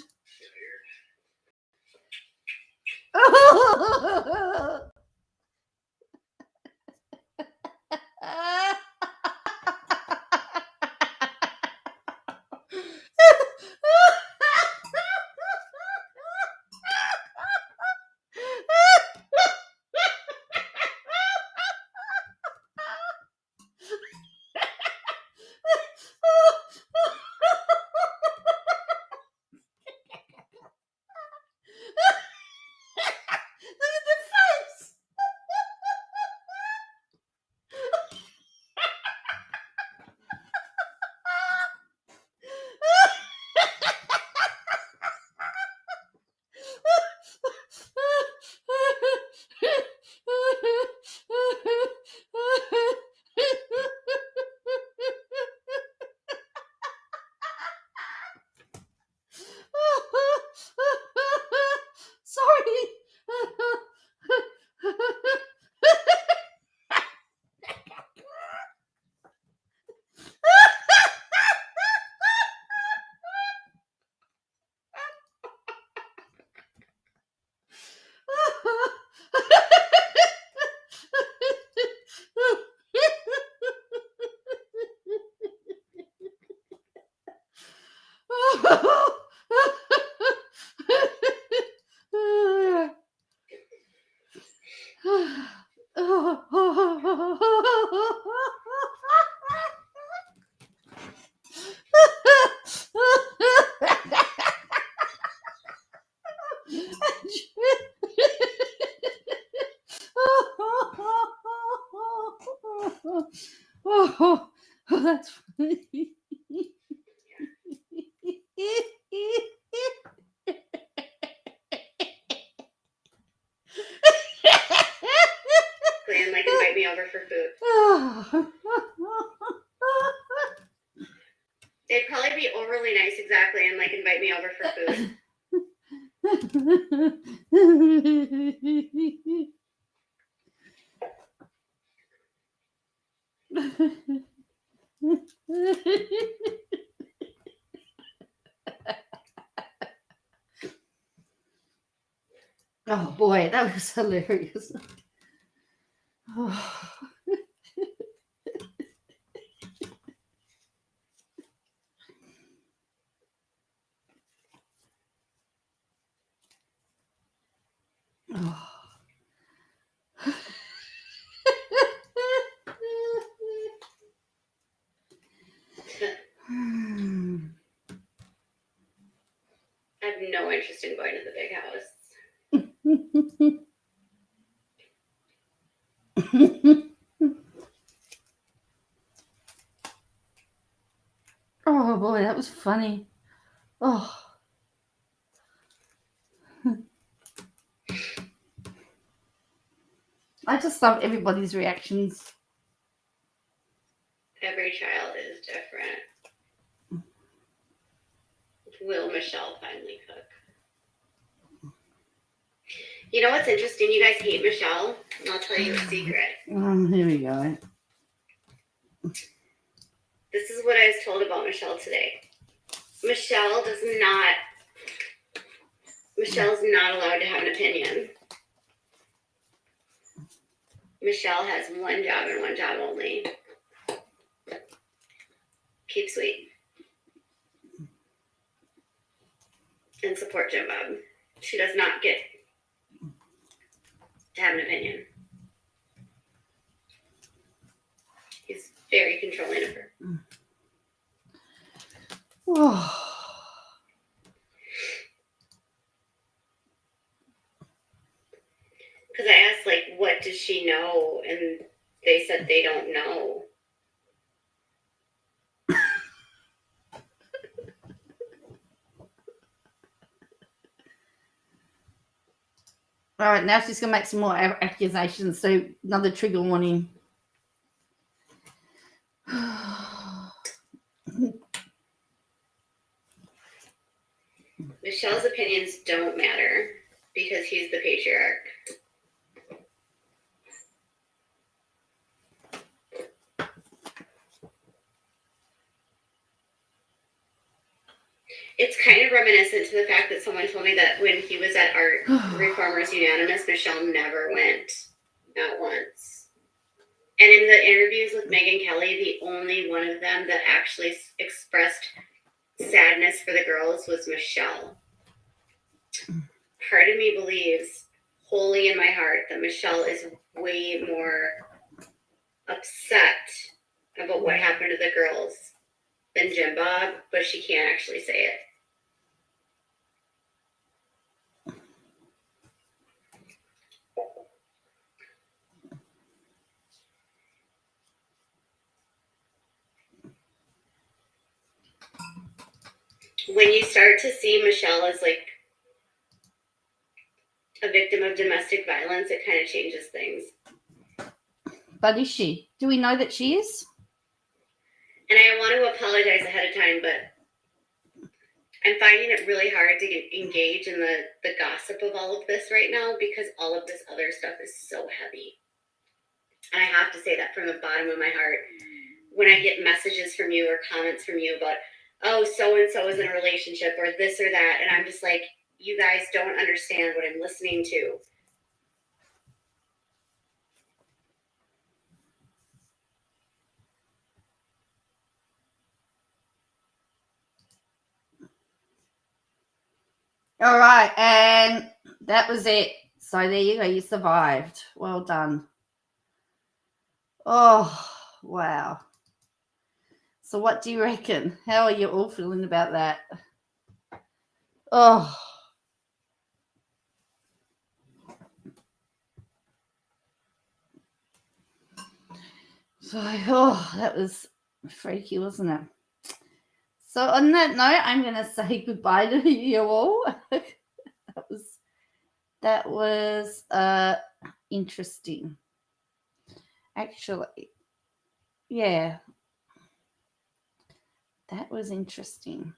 Oh, that's funny. And like invite me over for food. They'd probably be overly nice, exactly, and like invite me over for food. Oh boy, that was hilarious. Oh. Oh. I have no interest in going to the big house. Oh boy, that was funny. Oh. I just love everybody's reactions. Every child is different. Will Michelle finally cook? You know what's interesting? You guys hate Michelle, and I'll tell you a secret. Here we go. This is what I was told about Michelle today. Michelle's not allowed to have an opinion. Michelle has one job and one job only. Keep sweet. And support Jim Bob. She does not get to have an opinion. He's very controlling of her. Oh. Because I asked, like, what does she know? And they said they don't know. All right, now she's going to make some more accusations. So another trigger warning. Michelle's opinions don't matter because he's the patriarch. It's kind of reminiscent to the fact that someone told me that when he was at Art Reformers Unanimous, Michelle never went, not once. And in the interviews with Megyn Kelly, the only one of them that actually expressed sadness for the girls was Michelle. Part of me believes, wholly in my heart, that Michelle is way more upset about what happened to the girls than Jim Bob, but she can't actually say it. When you start to see Michelle as like a victim of domestic violence, it kind of changes things. But is she? Do we know that she is? And I want to apologize ahead of time, but I'm finding it really hard to engage in the gossip of all of this right now because all of this other stuff is so heavy. And I have to say that from the bottom of my heart. When I get messages from you or comments from you about, oh, so-and-so is in a relationship or this or that, and I'm just like, you guys don't understand what I'm listening to. All right, and that was it. So there you go. You survived. Well done. Oh, wow. So what do you reckon? How are you all feeling about that? Oh. So, that was freaky, wasn't it? So on that note, I'm going to say goodbye to you all. that was interesting. Actually, yeah, that was interesting.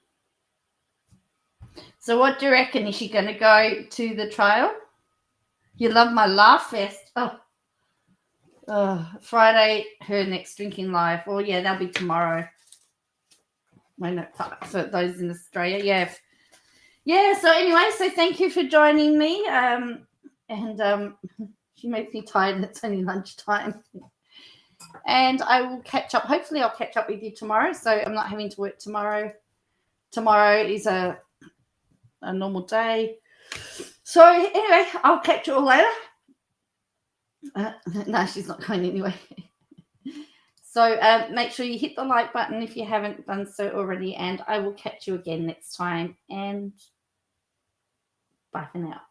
So what do you reckon? Is she going to go to the trial? You love my laugh fest. Friday, her next drinking live. Oh, yeah, that'll be tomorrow. For those in Australia, yeah. Yeah, so anyway, so thank you for joining me. She makes me tired and it's only lunchtime. And I will catch up. Hopefully I'll catch up with you tomorrow. So I'm not having to work tomorrow. Tomorrow is a normal day. So anyway, I'll catch you all later. No, she's not going anyway. So make sure you hit the like button if you haven't done so already. And I will catch you again next time. And bye for now.